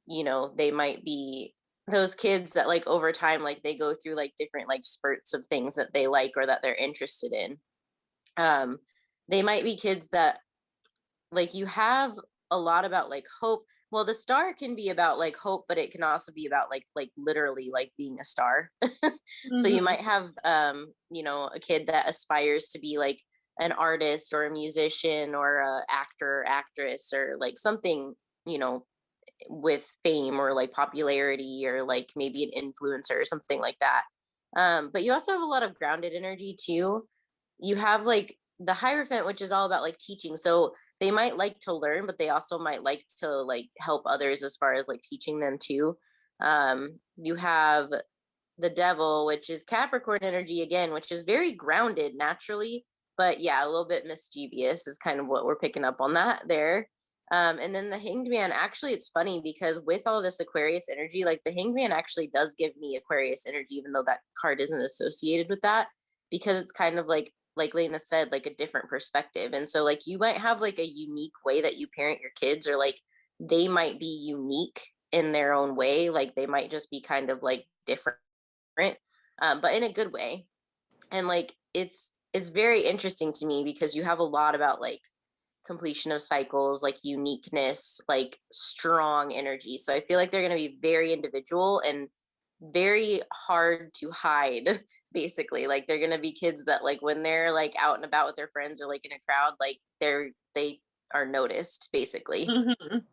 they might be those kids that like over time, like they go through like different like spurts of things that they like or that they're interested in. They might be kids that like you have a lot about like hope. Well, the star can be about like hope, but it can also be about like literally like being a star. So you might have a kid that aspires to be like an artist or a musician or a actor or actress or like something, with fame or like popularity or like maybe an influencer or something like that. But you also have a lot of grounded energy too. You have like the Hierophant, which is all about like teaching. So they might like to learn, but they also might like to like help others as far as like teaching them too. You have the Devil, which is Capricorn energy again, which is very grounded naturally, But yeah, a little bit mischievous is kind of what we're picking up on that there. And then the Hanged Man, actually, it's funny because with all this Aquarius energy, like the Hanged Man actually does give me Aquarius energy, even though that card isn't associated with that, because it's kind of like Lena said, like a different perspective. And so like you might have like a unique way that you parent your kids, or like they might be unique in their own way. Like they might just be kind of like different, but in a good way. And like it's very interesting to me because you have a lot about like completion of cycles, like uniqueness, like strong energy. So I feel like they're going to be very individual and very hard to hide basically. Like they're going to be kids that like when they're like out and about with their friends or like in a crowd, like they are noticed basically. Mhm.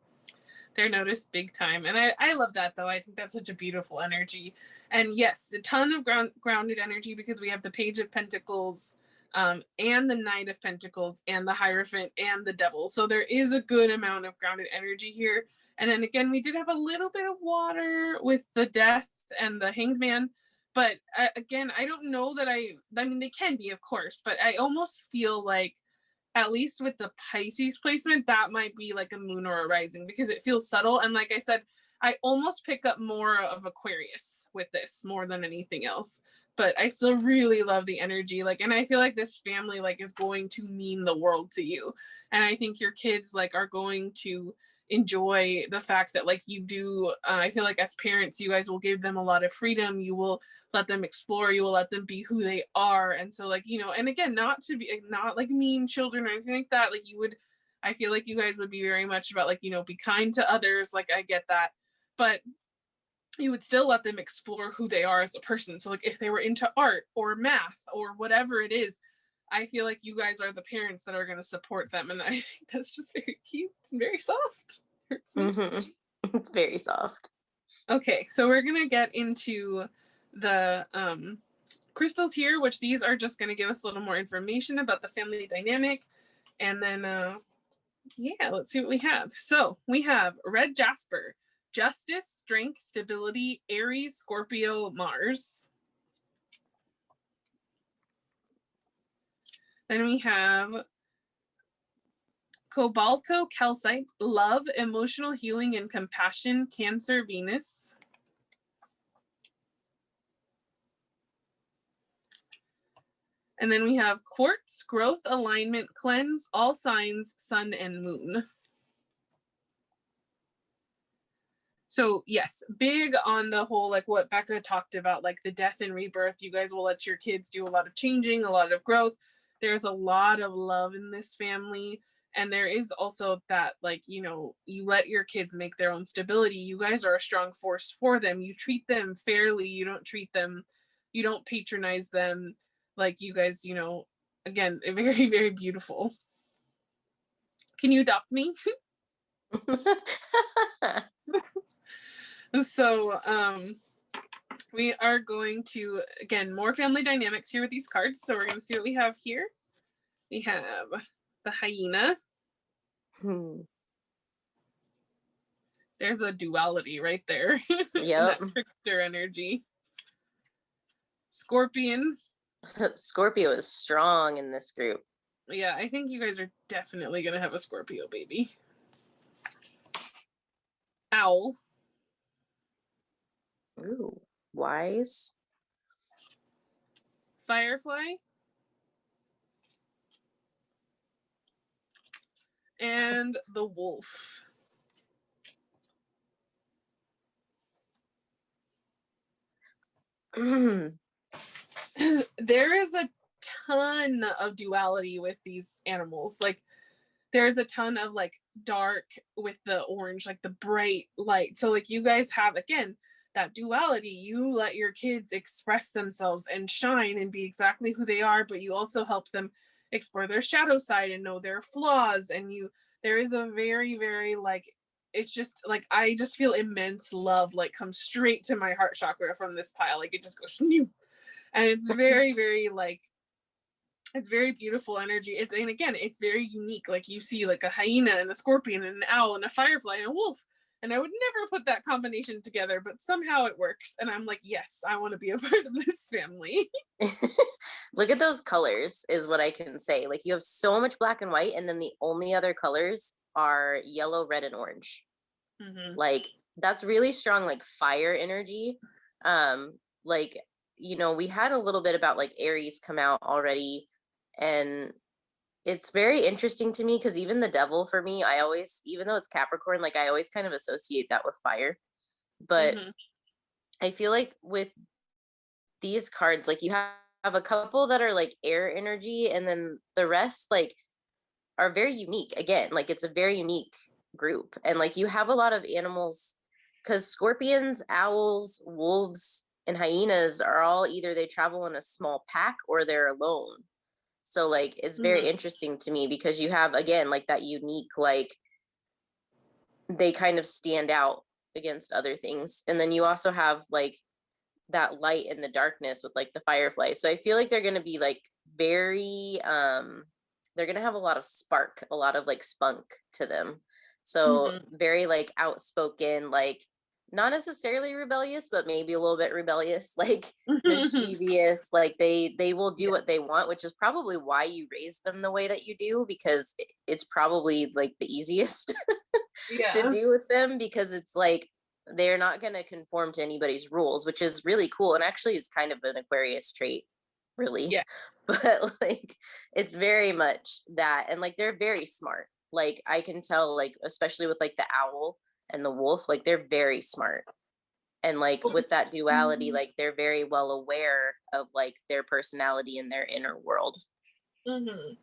They're noticed big time. And I love that though. I think that's such a beautiful energy. And yes, a ton of grounded energy because we have the Page of Pentacles, and the Knight of Pentacles and the Hierophant and the Devil. So there is a good amount of grounded energy here. And then again, we did have a little bit of water with the Death and the Hanged Man. But again, I don't know that I mean, they can be, of course, but I almost feel like at least with the Pisces placement, that might be like a moon or a rising because it feels subtle. And like I said, I almost pick up more of Aquarius with this more than anything else. But I still really love the energy. Like, and I feel like this family like is going to mean the world to you. And I think your kids like are going to enjoy the fact that like you do. I feel like as parents, you guys will give them a lot of freedom. You will let them explore, you will let them be who they are. And so like, you know, and again, not to be not like mean children or anything like that. Like you would, I feel like you guys would be very much about like, you know, be kind to others. Like I get that. But you would still let them explore who they are as a person. So like if they were into art or math or whatever it is, I feel like you guys are the parents that are going to support them. And I think that's just very cute and very soft. Mm-hmm. It's very soft. Okay, so we're going to get into the crystals here, which these are just going to give us a little more information about the family dynamic. And then, yeah, let's see what we have. So we have red jasper, justice, strength, stability, Aries, Scorpio, Mars. Then we have cobalto, calcite, love, emotional healing and compassion, Cancer, Venus. And then we have quartz, growth, alignment, cleanse, all signs, sun and moon. So yes, big on the whole, like what Becca talked about, like the death and rebirth. You guys will let your kids do a lot of changing, a lot of growth. There's a lot of love in this family. And there is also that, like, you know, you let your kids make their own stability. You guys are a strong force for them. You treat them fairly. You don't treat them, you don't patronize them. Like you guys, you know, again, very, very beautiful. Can you adopt me? So we are going to, again, more family dynamics here with these cards. So we're going to see what we have here. We have the hyena. There's a duality right there. Yep. That trickster energy. Scorpion. Scorpio is strong in this group. Yeah, I think you guys are definitely going to have a Scorpio baby. Owl. Ooh, wise. Firefly. And the wolf. There is a ton of duality with these animals. Like there's a ton of like dark with the orange, like the bright light. So like you guys have, again, that duality. You let your kids express themselves and shine and be exactly who they are, but you also help them explore their shadow side and know their flaws. And you, there is a very, very like, it's just like, I just feel immense love like come straight to my heart chakra from this pile. Like it just goes, and it's very, very like, it's very beautiful energy. It's, and again, it's very unique. Like you see like a hyena and a scorpion and an owl and a firefly and a wolf. And I would never put that combination together, but somehow it works. And I'm like, yes, I want to be a part of this family. Look at those colors, is what I can say. Like, you have so much black and white, and then the only other colors are yellow, red, and orange. Mm-hmm. Like, that's really strong, like, fire energy. Like, you know, we had a little bit about like Aries come out already, and it's very interesting to me because even the devil for me, I always, even though it's Capricorn, like I always kind of associate that with fire. But Mm-hmm. I feel like with these cards, like you have a couple that are like air energy, and then the rest like are very unique. Again, like it's a very unique group. And like you have a lot of animals because scorpions, owls, wolves, and hyenas are all either they travel in a small pack or they're alone. So like it's very Mm-hmm. interesting to me because you have again like that unique, like they kind of stand out against other things. And then you also have like that light and the darkness with like the fireflies. So I feel like they're going to be like very they're going to have a lot of spark, a lot of like spunk to them. So Mm-hmm. very like outspoken, like not necessarily rebellious, but maybe a little bit rebellious, like mischievous, like they will do Yeah. what they want, which is probably why you raise them the way that you do, because it's probably like the easiest to Yeah. do with them, because it's like they're not going to conform to anybody's rules, which is really cool. And actually, it's kind of an Aquarius trait, really. Yes. But like, it's very much that. And like, they're very smart. Like, I can tell, like, especially with like the owl and the wolf, like, they're very smart. And like, with that duality, like, they're very well aware of like their personality and their inner world. Mm-hmm.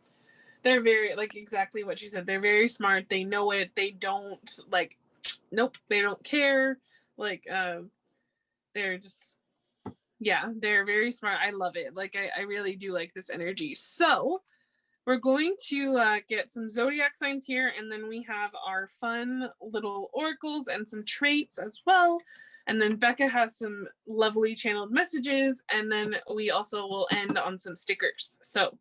They're very, like, exactly what you said. They're very smart. They know it. They don't, like, nope, they don't care. Like, they're just, yeah, they're very smart. I love it. Like, I really do like this energy. So, we're going to get some zodiac signs here, and then we have our fun little oracles and some traits as well. And then Becca has some lovely channeled messages, and then we also will end on some stickers. So,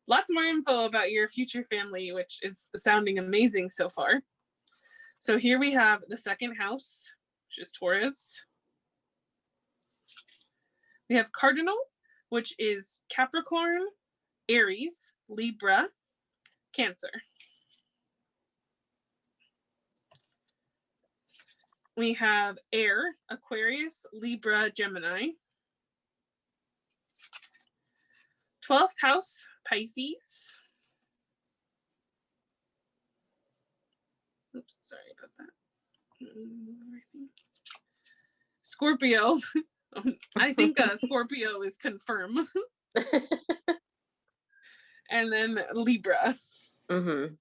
lots more info about your future family, which is sounding amazing so far. So here we have the second house, which is Taurus. We have Cardinal, which is Capricorn, Aries, Libra, Cancer. We have Air, Aquarius, Libra, Gemini. 12th house, Pisces. Oops, sorry about that. Scorpio. I think Scorpio is confirmed. And then Libra. Mm-hmm.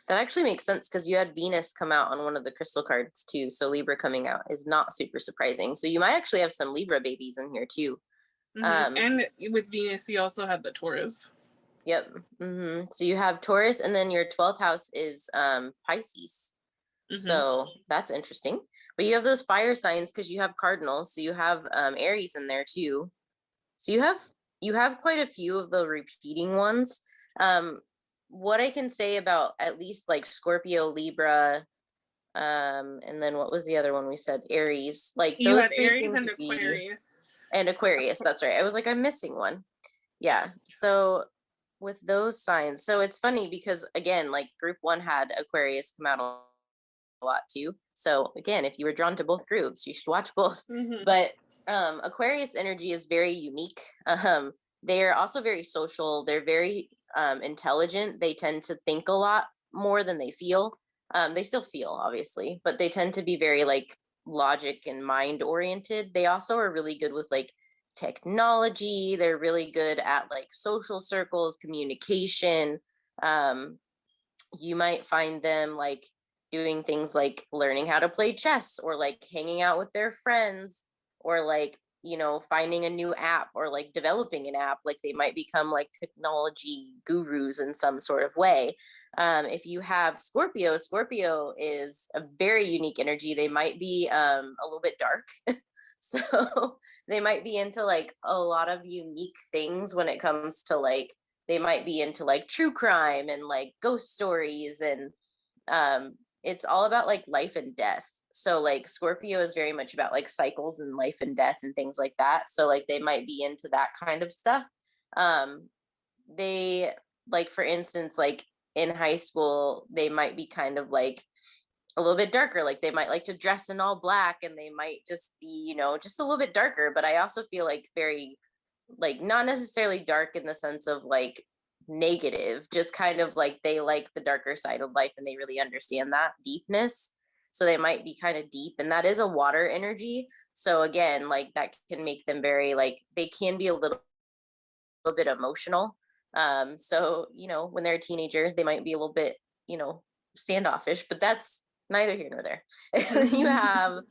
That actually makes sense because you had Venus come out on one of the crystal cards too. So Libra coming out is not super surprising. So you might actually have some Libra babies in here too. Mm-hmm. And with Venus, you also have the Taurus. Yep. Mm-hmm. So you have Taurus, and then your 12th house is Pisces. Mm-hmm. So that's interesting. But you have those fire signs because you have cardinals. So you have Aries in there too. So you have quite a few of the repeating ones. What I can say about at least like Scorpio, Libra, and then what was the other one we said? Aries. Like You those had three Aries seem and to be, Aquarius. and Aquarius. That's right. I was like, I'm missing one. Yeah. So with those signs, so it's funny because again, like group one had Aquarius come out a lot too. So again, if you were drawn to both groups, you should watch both. Mm-hmm. But Aquarius energy is very unique. They're also very social. They're very intelligent. They tend to think a lot more than they feel. They still feel, obviously, but they tend to be very like logic and mind oriented. They also are really good with like technology. They're really good at like social circles, communication. You might find them like doing things like learning how to play chess, or like hanging out with their friends, or like, you know, finding a new app, or like developing an app. Like they might become like technology gurus in some sort of way. If you have Scorpio, Scorpio is a very unique energy. They might be a little bit dark. So they might be into like a lot of unique things when it comes to like, they might be into like true crime and like ghost stories and it's all about like life and death. So like Scorpio is very much about like cycles and life and death and things like that. So like they might be into that kind of stuff. Um, they like, for instance, like in high school, they might be kind of like a little bit darker. Like they might like to dress in all black, and they might just be, you know, just a little bit darker. But I also feel like very, like, not necessarily dark in the sense of like negative, just kind of like they like the darker side of life and they really understand that deepness. So they might be kind of deep, and that is a water energy. So again, like that can make them very like, they can be a little bit emotional. So, you know, when they're a teenager, they might be a little bit, you know, standoffish, but that's neither here nor there. You have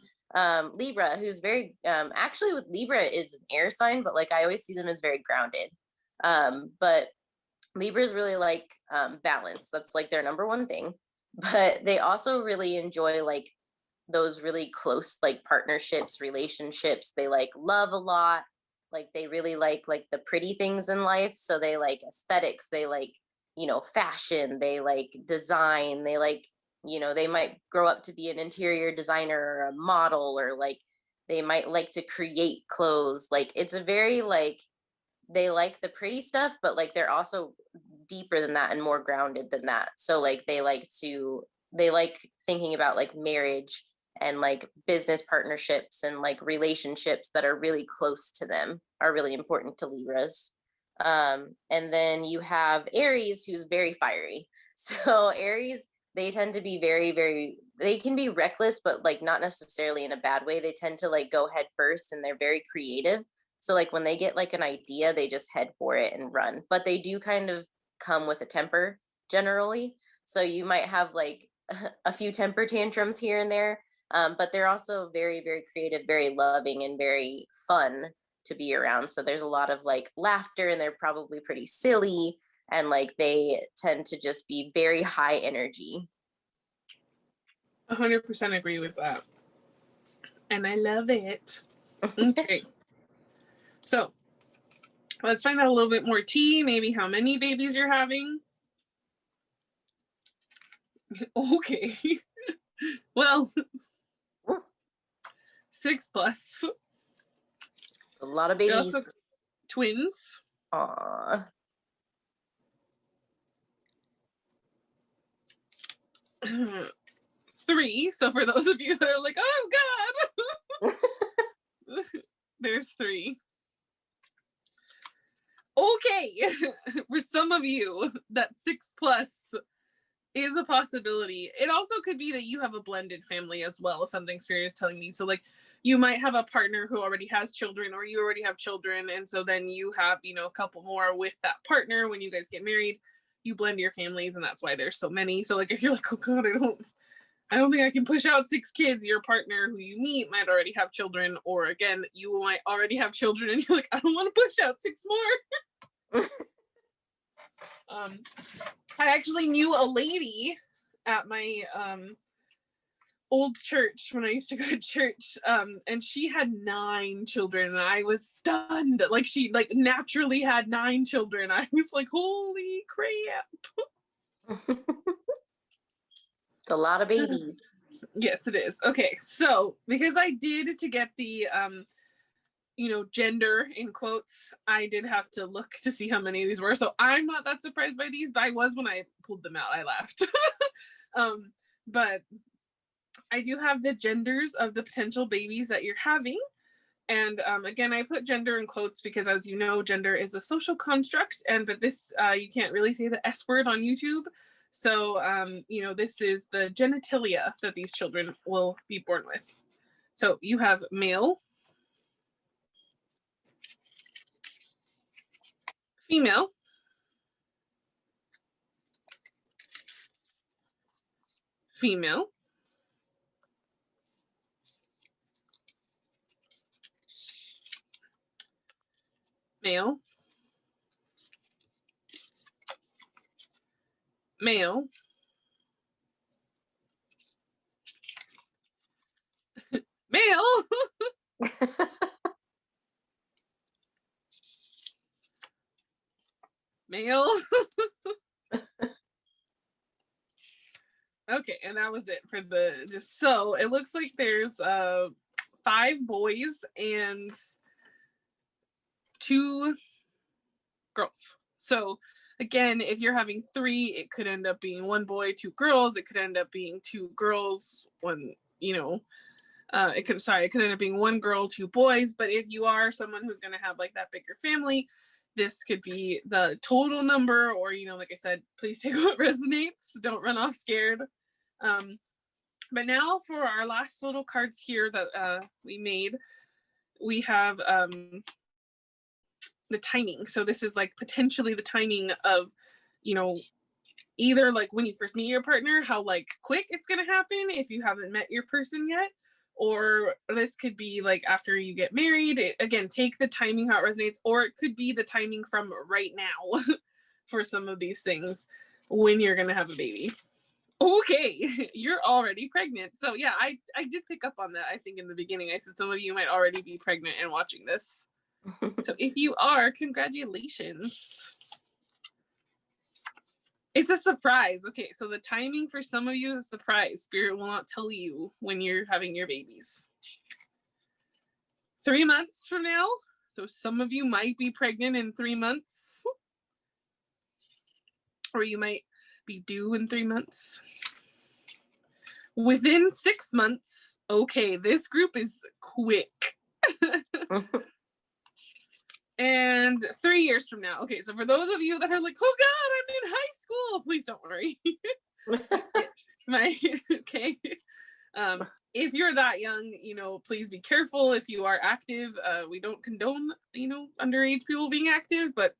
Libra, who's very, actually with Libra is an air sign, but like I always see them as very grounded. But Libras really like balance. That's like their number one thing. But they also really enjoy like those really close like partnerships, relationships. They like love a lot. Like they really like the pretty things in life. So they like aesthetics. They like, you know, fashion. They like design. They like, you know, they might grow up to be an interior designer or a model, or like they might like to create clothes. Like it's a very like, they like the pretty stuff, but like they're also deeper than that and more grounded than that. So like they like thinking about like marriage and like business partnerships and like relationships that are really close to them are really important to Libras. And then you have Aries, who's very fiery. So Aries, they tend to be very, very, they can be reckless, but like not necessarily in a bad way. They tend to like go head first, and they're very creative. So like when they get like an idea, they just head for it and run. But they do kind of come with a temper generally. So you might have like a few temper tantrums here and there. But they're also very, very creative, very loving, and very fun to be around. So there's a lot of like laughter, and they're probably pretty silly. And like they tend to just be very high energy. 100% agree with that. And I love it. Okay. So let's find out a little bit more tea, maybe how many babies you're having. Okay. Well, 6 plus. A lot of You're babies. also twins. Aww. 3. So for those of you that are like, oh God, there's 3. Okay. For some of you, that 6 plus is a possibility. It also could be that you have a blended family as well, something Spirit is telling me. So like you might have a partner who already has children, or you already have children, and so then you have, you know, a couple more with that partner. When you guys get married, you blend your families, and that's why there's so many. So like if you're like, oh God, I don't think I can push out 6 kids, your partner who you meet might already have children, or again, you might already have children and you're like, I don't want to push out 6 more. I actually knew a lady at my old church when I used to go to church, and she had 9 children, and I was stunned. Like she like naturally had 9 children. I was like, holy crap. It's a lot of babies. Yes, it is. Okay, so because I did to get the you know, gender in quotes, I did have to look to see how many of these were. So I'm not that surprised by these, but I was when I pulled them out. I laughed. But I do have the genders of the potential babies that you're having. And again, I put gender in quotes because, as you know, gender is a social construct, but this you can't really say the S word on YouTube. So you know, this is the genitalia that these children will be born with. So you have male, female, female, male, male, male, male. Okay, and that was it for the, just so it looks like there's 5 boys and 2 girls. So again, if you're having 3, it could end up being 1 boy, 2 girls. It could end up being 2 girls, 1, it could end up being 1 girl, 2 boys. But if you are someone who's going to have like that bigger family, this could be the total number, or, like I said, please take what resonates. Don't run off scared. But now for our last little cards here that we made, we have the timing. So this is like potentially the timing of, either like when you first meet your partner, how like quick it's going to happen if you haven't met your person yet, or this could be like after you get married. Again, take the timing how it resonates, or it could be the timing from right now for some of these things when you're going to have a baby. Okay, you're already pregnant. So yeah, I did pick up on that. I think in the beginning I said some of you might already be pregnant and watching this. So if you are, congratulations. It's a surprise. Okay, so the timing for some of you is a surprise. Spirit will not tell you when you're having your babies. 3 months from now. So some of you might be pregnant in 3 months. Or you might be due in 3 months. Within 6 months. Okay, this group is quick. And 3 years from now. Okay, so for those of you that are like, oh God, I'm in high school, please don't worry. Okay. If you're that young, please be careful if you are active. We don't condone, underage people being active, but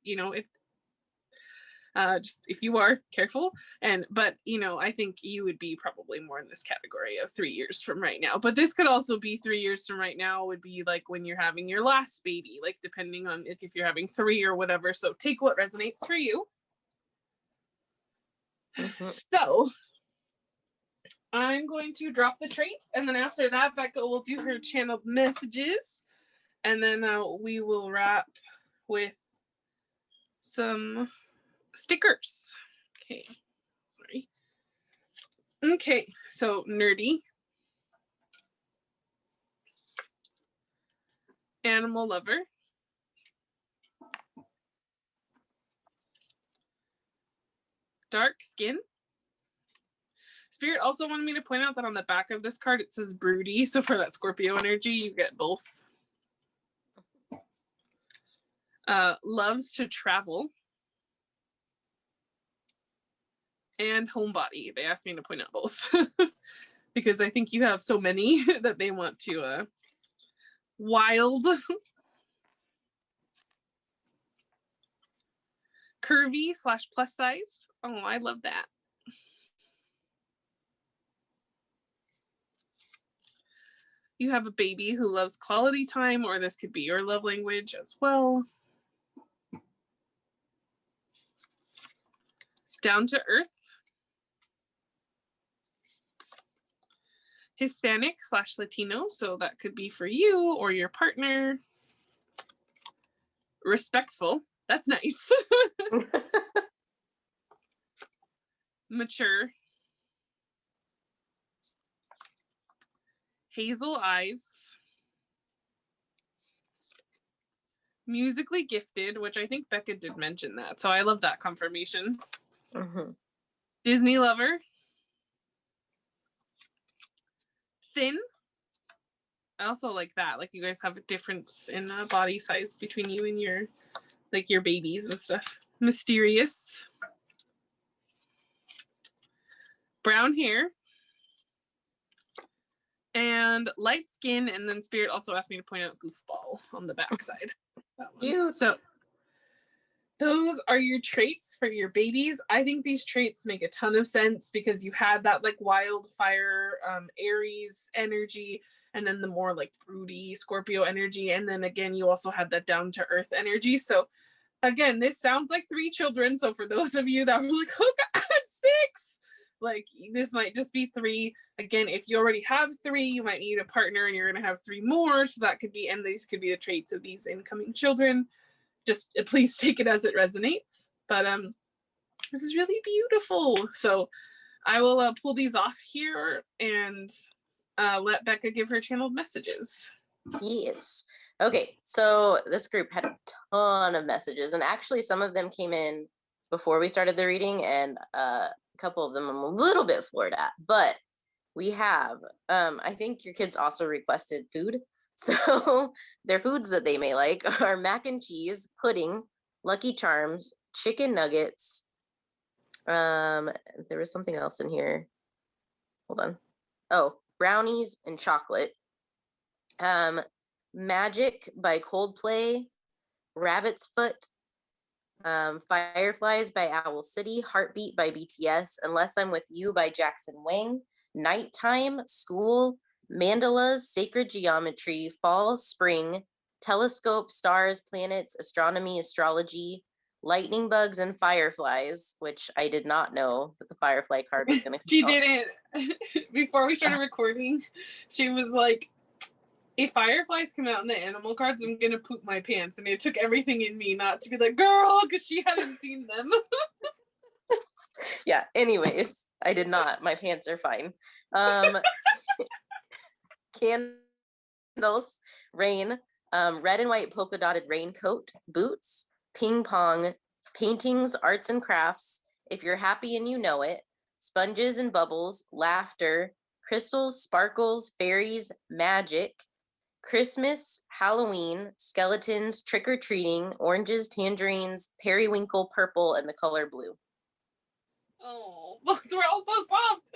just if you are, careful. But I think you would be probably more in this category of 3 years from right now. But this could also be 3 years from right now, would be like when you're having your last baby, like depending on if you're having 3 or whatever. So take what resonates for you. So I'm going to drop the traits, and then after that, Becca will do her channeled messages, and then we will wrap with some stickers. Okay, sorry. Okay, so nerdy, animal lover, dark skin. Spirit also wanted me to point out that on the back of this card it says broody, so for that Scorpio energy you get both. Loves to travel, and homebody. They asked me to point out both because I think you have so many that they want to wild, curvy / plus size. Oh, I love that. You have a baby who loves quality time, or this could be your love language as well. Down to earth. Hispanic / Latino, so that could be for you or your partner. Respectful. That's nice. Mature. Hazel eyes. Musically gifted, which I think Becca did mention that, so I love that confirmation. Disney lover. Thin. I also like that. Like you guys have a difference in body size between you and your babies and stuff. Mysterious. Brown hair. And light skin, and then Spirit also asked me to point out goofball on the back side. So those are your traits for your babies. I think these traits make a ton of sense because you had that like wildfire Aries energy, and then the more like broody Scorpio energy, and then again you also had that down to earth energy. So again, this sounds like 3 children. So for those of you that were like, oh God, 6, like this might just be 3. Again, if you already have 3, you might need a partner and you're going to have 3 more. So that could be, and these could be the traits of these incoming children. Just please take it as it resonates. But this is really beautiful. So I will pull these off here and let Becca give her channeled messages. Yes. Okay, so this group had a ton of messages, and actually some of them came in before we started the reading, and a couple of them I'm a little bit floored at. But we have, I think your kids also requested food. So their foods that they may like are mac and cheese, pudding, Lucky Charms, chicken nuggets. There was something else in here. Hold on. Oh, brownies and chocolate. Magic by Coldplay, Rabbit's Foot, Fireflies by Owl City, Heartbeat by BTS, Unless I'm With You by Jackson Wang, Nighttime, School, Mandalas, Sacred Geometry, Fall, Spring, Telescope, Stars, Planets, Astronomy, Astrology, Lightning Bugs, and Fireflies, which I did not know that the Firefly card was going to come She out. didn't. Before we started recording, she was like, if fireflies come out in the animal cards, I'm gonna poop my pants. And it took everything in me not to be like, girl, because she hadn't seen them. Yeah, anyways, I did not. My pants are fine. Candles, rain, red and white polka dotted raincoat, boots, ping pong, paintings, arts and crafts, if you're happy and you know it, sponges and bubbles, laughter, crystals, sparkles, fairies, magic, Christmas, Halloween, skeletons, trick-or-treating, oranges, tangerines, periwinkle, purple, and the color blue. Oh, those were all so soft.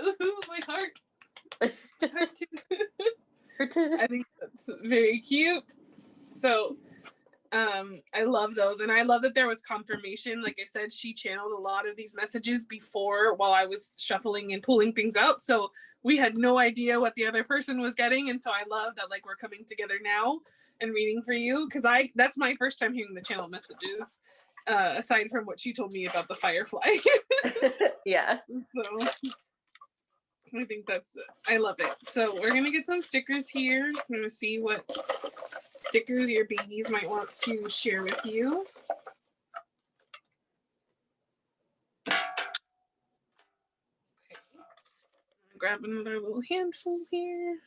My heart. My heart too. I think that's very cute. So I love those, and I love that there was confirmation. Like I said, she channeled a lot of these messages before while I was shuffling and pulling things out, so we had no idea what the other person was getting. And so I love that, like, we're coming together now and reading for you, because that's my first time hearing the channel messages, aside from what she told me about the firefly. Yeah, so I think I love it. So we're gonna get some stickers here. I'm gonna see what stickers your babies might want to share with you. Okay. Grab another little handful here.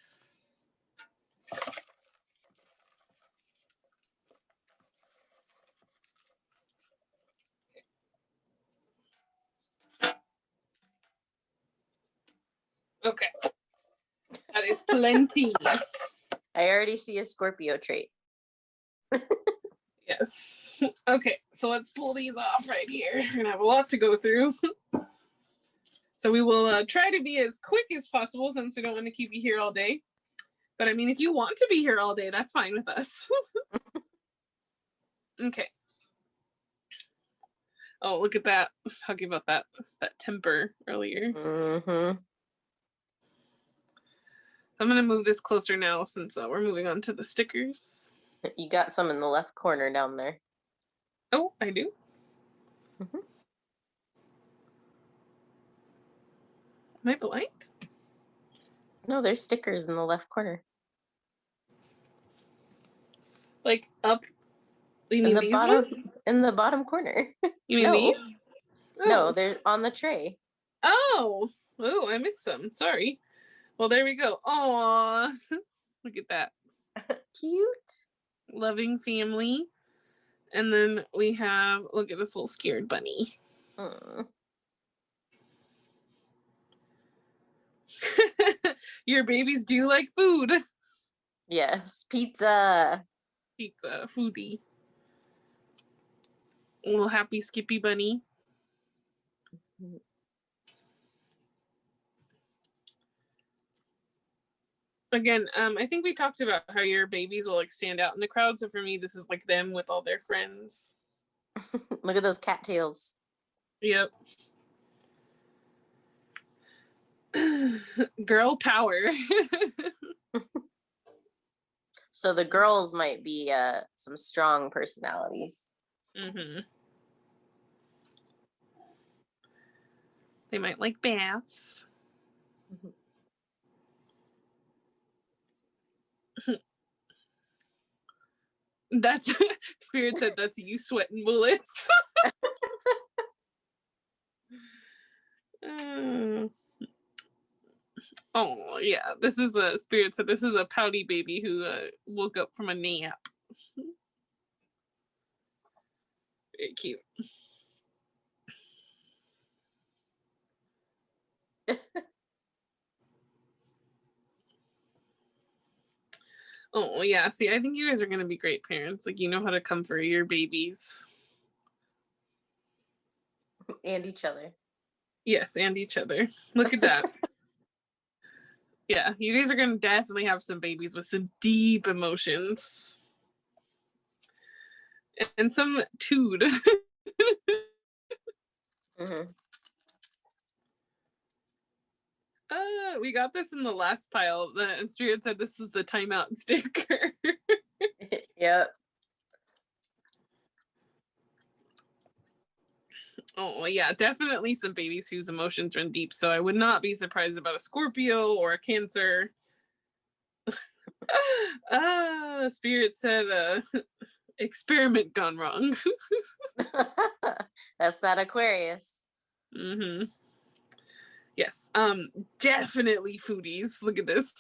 Okay. That is plenty. I already see a Scorpio trait. Yes. Okay, so let's pull these off right here. We're gonna have a lot to go through. So we will try to be as quick as possible, since we don't want to keep you here all day. But I mean, if you want to be here all day, that's fine with us. Okay. Oh, look at that. Talking about that temper earlier. Mm-hmm. I'm going to move this closer now, since we're moving on to the stickers. You got some in the left corner down there. Oh, I do? Mm-hmm. Am I blind? No, there's stickers in the left corner. Like up? You mean these ones? In the bottom corner. You mean these? Oh. No, they're on the tray. Oh, I missed some. Sorry. Well, there we go. Aw, look at that. Cute. Loving family. And then we have, look at this little scared bunny. Your babies do like food. Yes, pizza. Pizza, foodie. A little happy Skippy bunny. Again, I think we talked about how your babies will like stand out in the crowd. So for me, this is like them with all their friends. Look at those cattails. Yep. Girl power. So the girls might be some strong personalities. Mm-hmm. They might like baths. That's Spirit said that's you sweating bullets. Oh yeah, this is a spirit. So this is a pouty baby who woke up from a nap. Very cute. Oh yeah, see, I think you guys are gonna be great parents. Like, you know how to comfort your babies. And each other. Yes, and each other. Look at that. Yeah, you guys are gonna definitely have some babies with some deep emotions and some tood. Mm-hmm. We got this in the last pile. The spirit said this is the timeout sticker. Yep. Oh yeah, definitely some babies whose emotions run deep. So I would not be surprised about a Scorpio or a Cancer. Spirit said experiment gone wrong. That's that Aquarius. Mm-hmm. Yes. Definitely foodies. Look at this.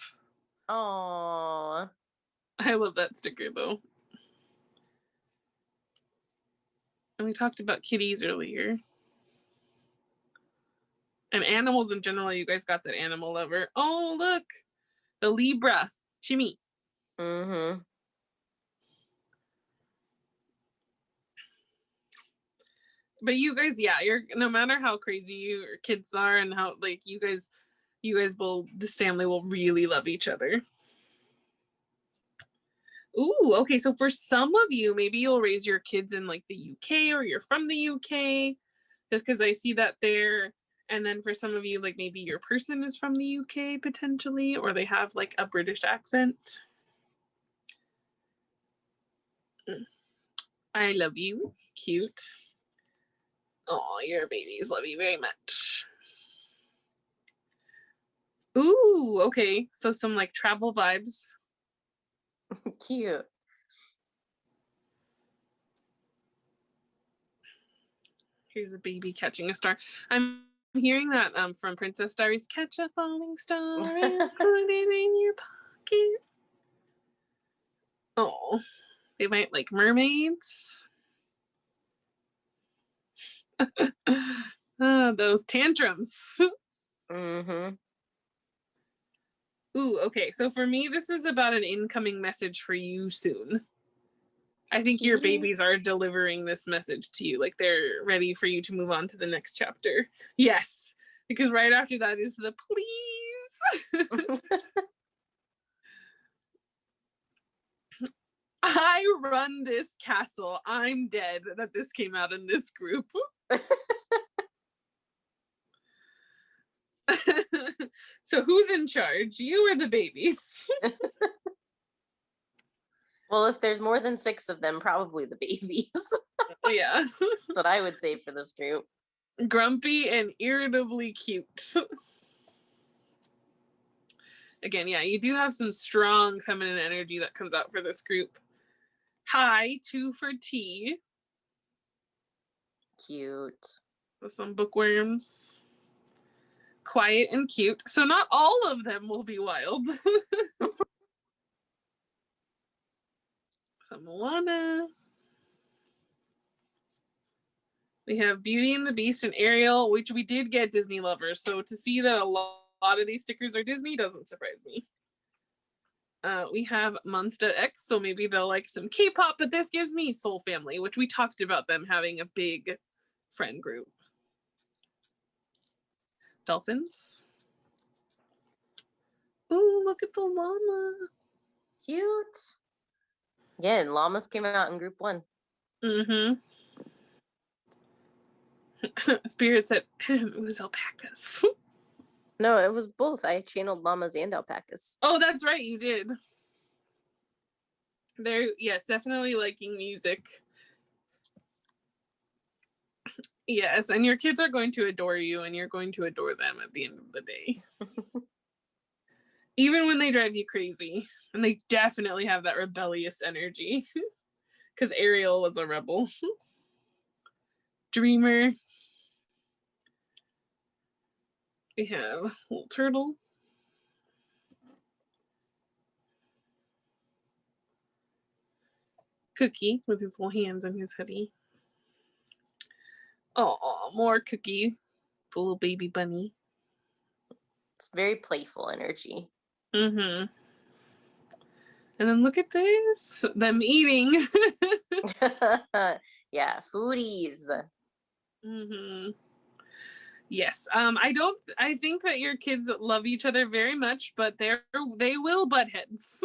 Oh. I love that sticker though. And we talked about kitties earlier. And animals in general, you guys got that animal lover. Oh, look. The Libra. Chimmy. Mm-hmm. But you guys, yeah, you're no matter how crazy your kids are and how like you guys will, this family will really love each other. Ooh, okay. So for some of you, maybe you'll raise your kids in like the UK or you're from the UK, just because I see that there. And then for some of you, like maybe your person is from the UK potentially, or they have like a British accent. I love you. Cute. Oh, your babies love you very much. Ooh, okay. So some like travel vibes. Cute. Here's a baby catching a star. I'm hearing that from Princess Diaries. Catch a falling star and put it in your pocket. Oh, they might like mermaids. Those tantrums. Mm-hmm. Ooh, okay. So for me, this is about an incoming message for you soon. I think your Cute. babies are delivering this message to you. Like they're ready for you to move on to the next chapter. Yes, because right after that is the please. I run this castle. I'm dead that this came out in this group. So who's in charge? You or the babies? Well, if there's more than 6 of them, probably the babies. Yeah. That's what I would say for this group. Grumpy and irritably cute. Again, yeah, you do have some strong feminine energy that comes out for this group. Hi, 2 for tea. Cute. With some bookworms. Quiet and cute. So not all of them will be wild. Some Moana. We have Beauty and the Beast and Ariel, which we did get Disney lovers. So to see that a lot of these stickers are Disney doesn't surprise me. We have Monsta X, so maybe they'll like some K-pop, but this gives me Soul Family, which we talked about them having a big friend group. Dolphins. Ooh, look at the llama. Cute. Again, llamas came out in group 1. Mm-hmm. Spirit said it was alpacas. No, it was both. I channeled llamas and alpacas. Oh, that's right, you did. They're, yes, definitely liking music. Yes, and your kids are going to adore you and you're going to adore them at the end of the day. Even when they drive you crazy. And they definitely have that rebellious energy. Because Ariel was a rebel. Dreamer. We have Little Turtle. Cookie with his little hands in his hoodie. Oh, more Cookie, the little baby bunny. It's very playful energy. Mm-hmm. And then look at this, them eating. Yeah, foodies. Mm-hmm. Yes. I think that your kids love each other very much, but they will butt heads.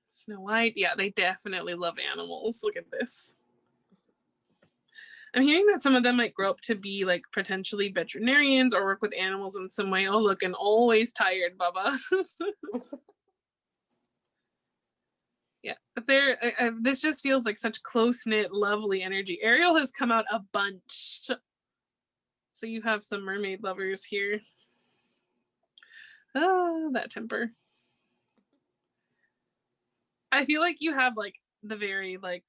Snow White, yeah, they definitely love animals. Look at this. I'm hearing that some of them might grow up to be like potentially veterinarians or work with animals in some way. Oh, look, and always tired, Bubba. Yeah, but this just feels like such close-knit, lovely energy. Ariel has come out a bunch. So you have some mermaid lovers here. Oh, that temper. I feel like you have like the very like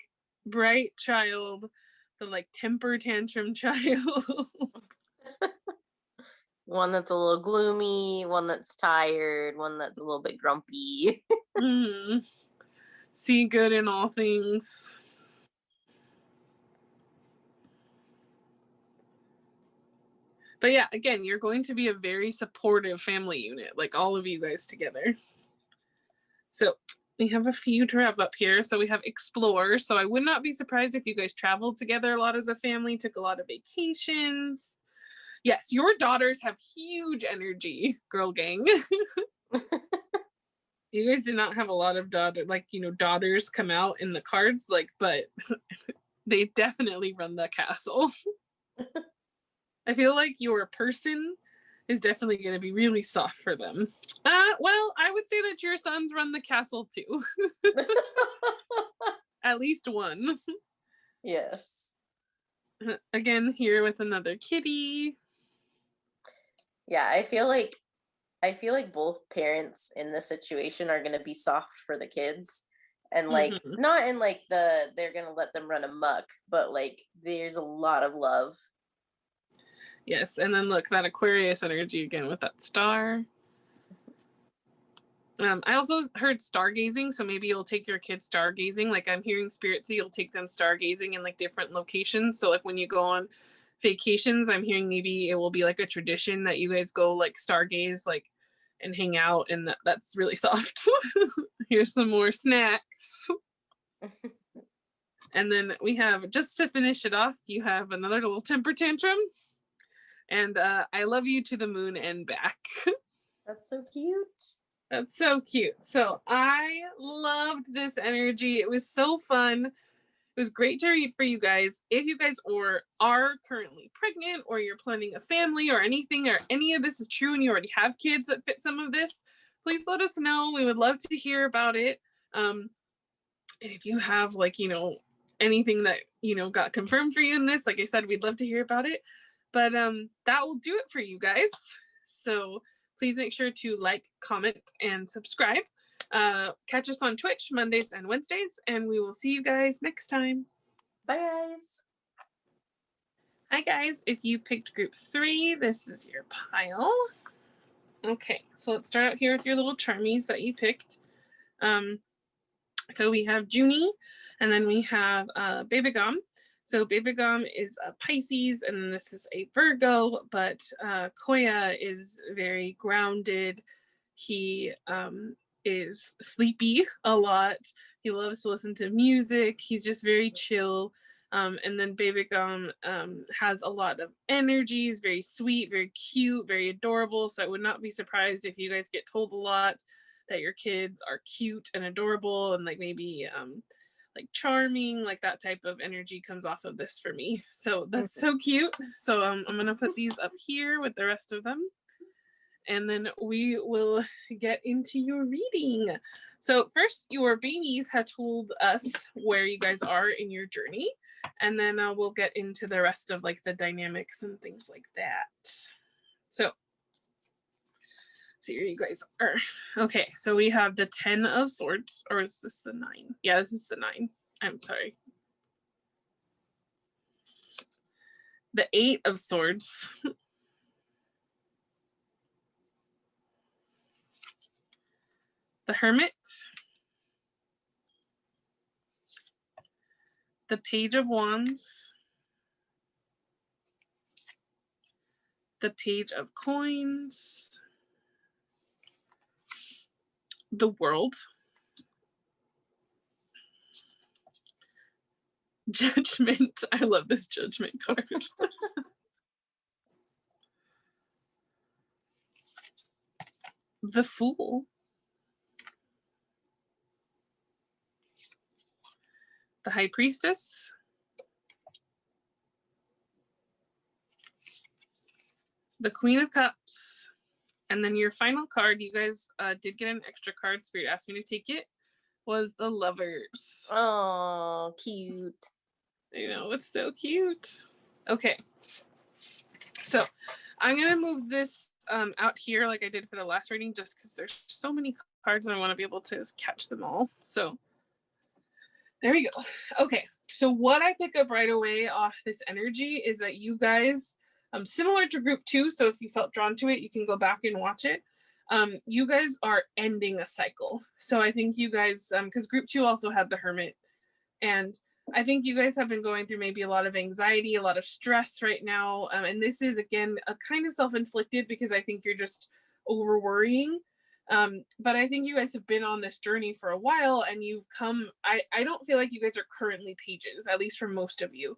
bright child, the like temper tantrum child. One that's a little gloomy, one that's tired, one that's a little bit grumpy. Mm. See good in all things. But yeah, again, you're going to be a very supportive family unit, like all of you guys together. So we have a few to wrap up here. So we have explore. So I would not be surprised if you guys traveled together a lot as a family, took a lot of vacations. Yes, your daughters have huge energy, girl gang. You guys did not have a lot of daughters come out in the cards, but they definitely run the castle. I feel like your person is definitely going to be really soft for them. Well, I would say that your sons run the castle too. At least one. Yes. Again, here with another kitty. Yeah, I feel like both parents in this situation are going to be soft for the kids, and like Mm-hmm. not in like they're going to let them run amok, but like there's a lot of love. Yes, and then look, that Aquarius energy again with that star. I also heard stargazing, so maybe you'll take your kids stargazing. Like I'm hearing spirit, so you'll take them stargazing in like different locations. So like when you go on vacations, I'm hearing maybe it will be like a tradition that you guys go like stargaze, like and hang out, and that's really soft. Here's some more snacks. And then we have, just to finish it off, you have another little temper tantrum. And I love you to the moon and back. That's so cute. That's so cute. So I loved this energy. It was so fun. It was great to read for you guys. If you guys are currently pregnant or you're planning a family or anything, or any of this is true and you already have kids that fit some of this, please let us know. We would love to hear about it. And if you have anything that, got confirmed for you in this, like I said, we'd love to hear about it. But that will do it for you guys. So please make sure to like, comment, and subscribe. Catch us on Twitch Mondays and Wednesdays, and we will see you guys next time. Bye, guys. Hi, guys. If you picked group 3, this is your pile. Okay, so let's start out here with your little charmies that you picked. So we have Junie, and then we have Babygum. So Babygum is a Pisces, and this is a Virgo, but Koya is very grounded. He is sleepy a lot. He loves to listen to music. He's just very chill. And then Babygum has a lot of energy. He's very sweet, very cute, very adorable. So I would not be surprised if you guys get told a lot that your kids are cute and adorable and like maybe like charming, like that type of energy comes off of this for me. So that's so cute. So I'm gonna put these up here with the rest of them, and then we will get into your reading. So first, your babies have told us where you guys are in your journey, and then we'll get into the rest of like the dynamics and things like that. So here you guys are. Okay, so we have the 10 of Swords, or is this the 9? Yeah, this is the 9. I'm sorry. The 8 of Swords. the Hermit, the Page of Wands, the Page of Coins, the World, Judgment. I love this Judgment card. The Fool, the High Priestess, the Queen of Cups, and then your final card, you guys did get an extra card, Spirit asked me to take it, was the Lovers. Oh, cute. You know, it's so cute. Okay. So I'm going to move this out here like I did for the last reading, just because there's so many cards and I want to be able to catch them all. So there we go. Okay. So what I pick up right away off this energy is that you guys, similar to group 2, so if you felt drawn to it, you can go back and watch it. You guys are ending a cycle. So I think you guys, because group 2 also had the Hermit, and I think you guys have been going through maybe a lot of anxiety, a lot of stress right now. And this is, again, a kind of self-inflicted because I think you're just over worrying. But I think you guys have been on this journey for a while and you've come, I don't feel like you guys are currently pages, at least for most of you.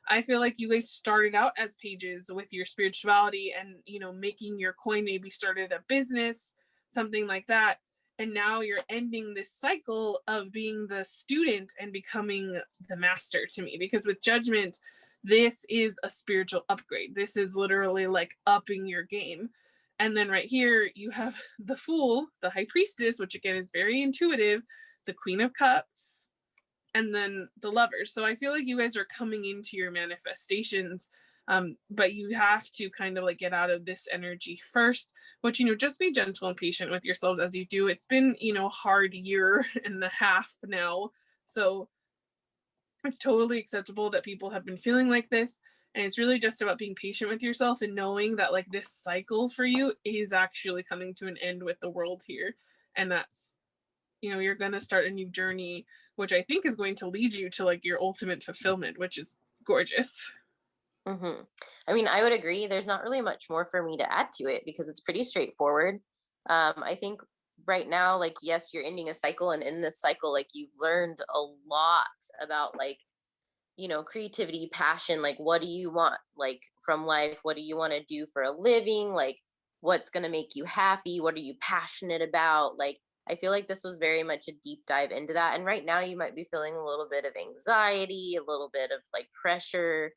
I feel like you guys started out as pages with your spirituality and, you know, making your coin, maybe started a business, something like that. And now you're ending this cycle of being the student and becoming the master to me. Because with Judgment, this is a spiritual upgrade. This is literally like upping your game. And then right here, you have the Fool, the High Priestess, which again is very intuitive, the Queen of Cups, and then the Lovers. So I feel like you guys are coming into your manifestations, but you have to kind of like get out of this energy first, which, you know, just be gentle and patient with yourselves as you do. It's been, you know, hard year and a half now. So it's totally acceptable that people have been feeling like this. And it's really just about being patient with yourself and knowing that like this cycle for you is actually coming to an end with the World here. And that's, you know, you're going to start a new journey, which I think is going to lead you to like your ultimate fulfillment, which is gorgeous. Mm-hmm. I mean, I would agree. There's not really much more for me to add to it because it's pretty straightforward. I think right now, like, yes, you're ending a cycle, and in this cycle, like, you've learned a lot about like, you know, creativity, passion, like, what do you want, like, from life? What do you want to do for a living? Like, what's going to make you happy? What are you passionate about? Like, I feel like this was very much a deep dive into that. And right now, you might be feeling a little bit of anxiety, a little bit of like pressure.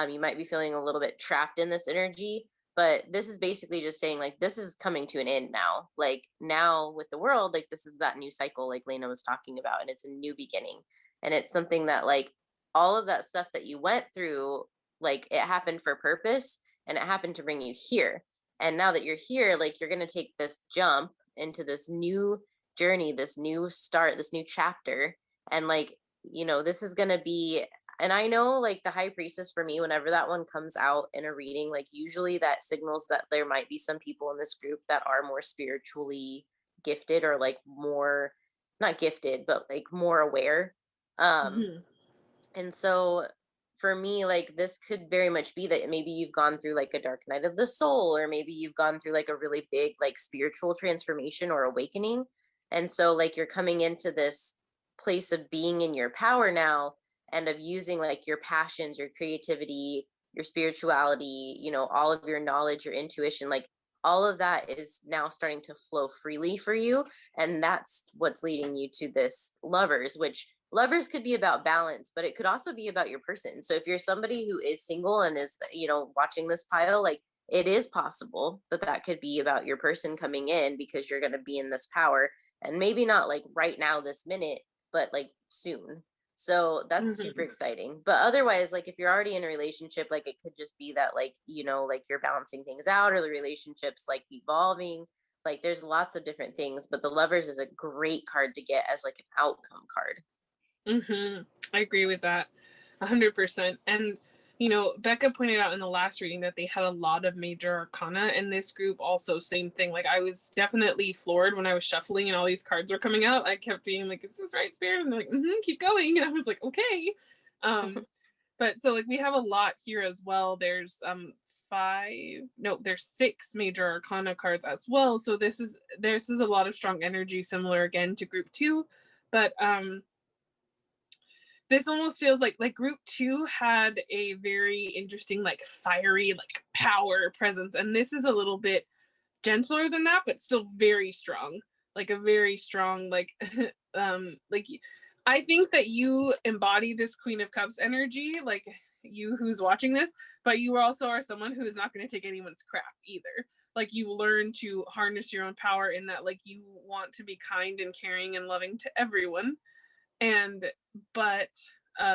You might be feeling a little bit trapped in this energy. But this is basically just saying, like, this is coming to an end now. Like, now with the World, like, this is that new cycle, like Lena was talking about, and it's a new beginning. And it's something that, like, all of that stuff that you went through, like, it happened for purpose and it happened to bring you here. And now that you're here, like, you're going to take this jump into this new journey, this new start, this new chapter. And like, you know, this is going to be, and I know like the High Priestess for me, whenever that one comes out in a reading, like usually that signals that there might be some people in this group that are more spiritually gifted or like more, not gifted, but like more aware. Um, Mm-hmm. and so for me, like this could very much be that maybe you've gone through like a dark night of the soul, or maybe you've gone through like a really big like spiritual transformation or awakening. And so like you're coming into this place of being in your power now and of using like your passions, your creativity, your spirituality, you know, all of your knowledge, your intuition, like all of that is now starting to flow freely for you. And that's what's leading you to this Lovers, which Lovers could be about balance, but it could also be about your person. So if you're somebody who is single and is, you know, watching this pile, like it is possible that that could be about your person coming in because you're going to be in this power, and maybe not like right now, this minute, but like soon. So that's super Mm-hmm. exciting. But otherwise, like if you're already in a relationship, like it could just be that like, you know, like you're balancing things out or the relationship's like evolving. Like there's lots of different things, but the Lovers is a great card to get as like an outcome card. Mm-hmm. I agree with that 100%. And, Becca pointed out in the last reading that they had a lot of major arcana in this group. Also, same thing. Like, I was definitely floored when I was shuffling and all these cards were coming out. I kept being like, "Is this right, Spirit?" And they're like, "Keep going." And I was like, "Okay." But so like we have a lot here as well. There's there's 6 major arcana cards as well. So this is a lot of strong energy, similar again to group 2, but this almost feels like group 2 had a very interesting, like, fiery, like, power presence, and this is a little bit gentler than that, but still very strong, like a very strong, like like, I think that you embody this Queen of Cups energy, like, you who's watching this, but you also are someone who is not going to take anyone's crap either. Like, you learn to harness your own power in that, like, you want to be kind and caring and loving to everyone, but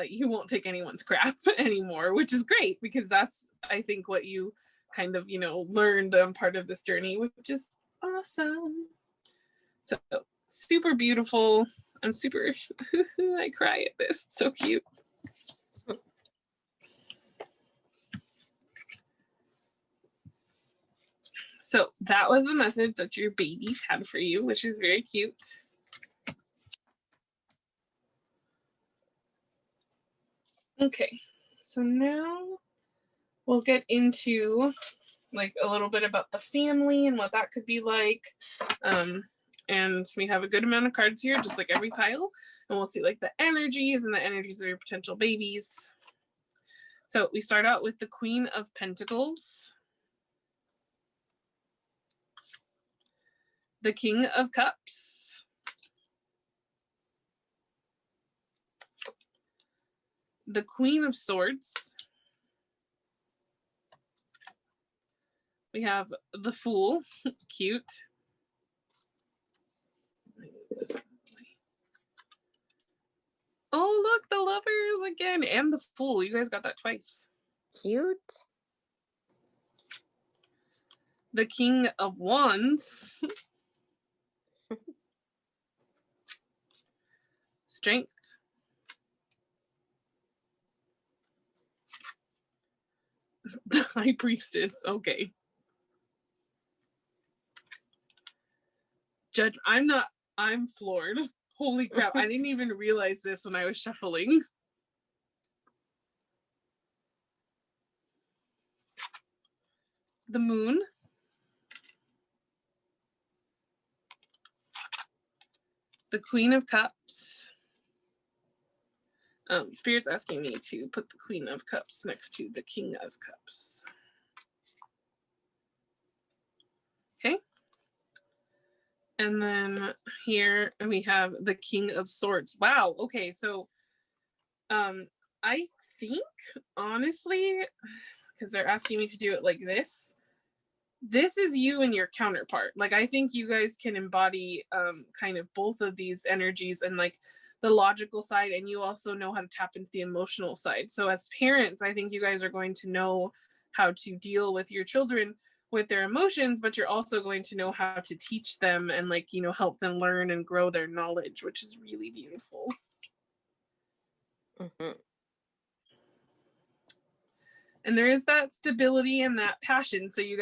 you won't take anyone's crap anymore, which is great, because that's, I think, what you kind of learned part of this journey, which is awesome. So super beautiful. I'm super I cry at this. It's so cute. So that was the message that your babies had for you, which is very cute. Okay, so now we'll get into like a little bit about the family and what that could be like. And we have a good amount of cards here, just like every pile. And we'll see like the energies and the energies of your potential babies. So we start out with the Queen of Pentacles, the King of Cups, the Queen of Swords. We have the Fool, cute. Oh, look, the Lovers again, and the Fool. You guys got that twice. Cute. The King of Wands. Strength. The High Priestess. Okay. Judge. I'm floored. Holy crap. I didn't even realize this when I was shuffling. The Moon. The Queen of Cups. Spirit's asking me to put the Queen of Cups next to the King of Cups. Okay. And then here we have the King of Swords. Wow. Okay. So I think, honestly, because they're asking me to do it like this is you and your counterpart. Like, I think you guys can embody kind of both of these energies, and like the logical side, and you also know how to tap into the emotional side. So as parents, I think you guys are going to know how to deal with your children with their emotions, but you're also going to know how to teach them and like help them learn and grow their knowledge, which is really beautiful. And there is that stability and that passion. So you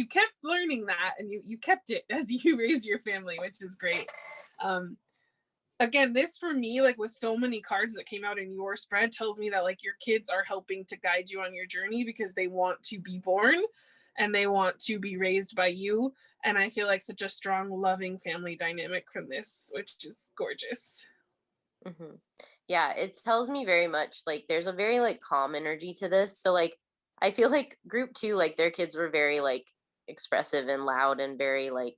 kept learning that, and you kept it as you raise your family, which is great. Again, this for me, like with so many cards that came out in your spread, tells me that like your kids are helping to guide you on your journey because they want to be born and they want to be raised by you. And I feel like such a strong, loving family dynamic from this, which is gorgeous. Yeah, it tells me very much like there's a very like calm energy to this. So like I feel like group 2, like their kids were very like expressive and loud and very like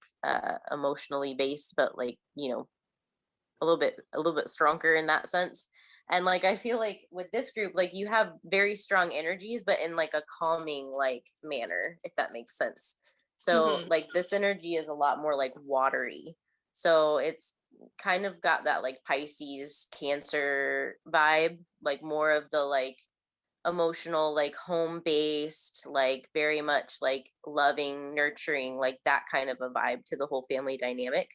emotionally based, but like a little bit stronger in that sense. And like I feel like with this group, like you have very strong energies, but in like a calming like manner, if that makes sense. So like this energy is a lot more like watery. So it's kind of got that like Pisces, Cancer vibe, like more of the like emotional, like home based, like very much like loving, nurturing, like that kind of a vibe to the whole family dynamic.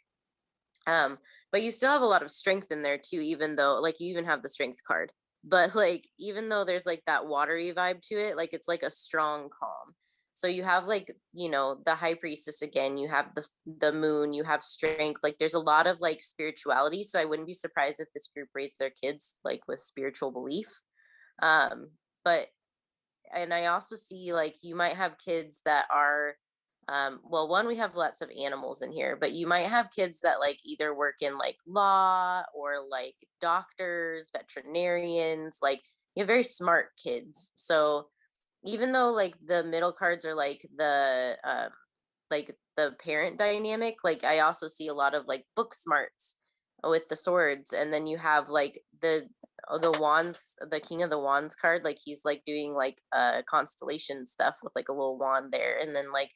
But you still have a lot of strength in there too, even though like you even have the strength card. but like even though there's like that watery vibe to it, like it's like a strong calm. So you have like, the high priestess again, you have the moon, you have strength. Like there's a lot of like spirituality. So I wouldn't be surprised if this group raised their kids like with spiritual belief. But and I also see like you might have kids that are well, one, we have lots of animals in here, but you might have kids that like either work in like law or like doctors, veterinarians, like you have very smart kids. So even though like the middle cards are like the parent dynamic, like I also see a lot of like book smarts with the swords. And then you have like the wands, the king of the wands card, like he's like doing like constellation stuff with like a little wand there. And then like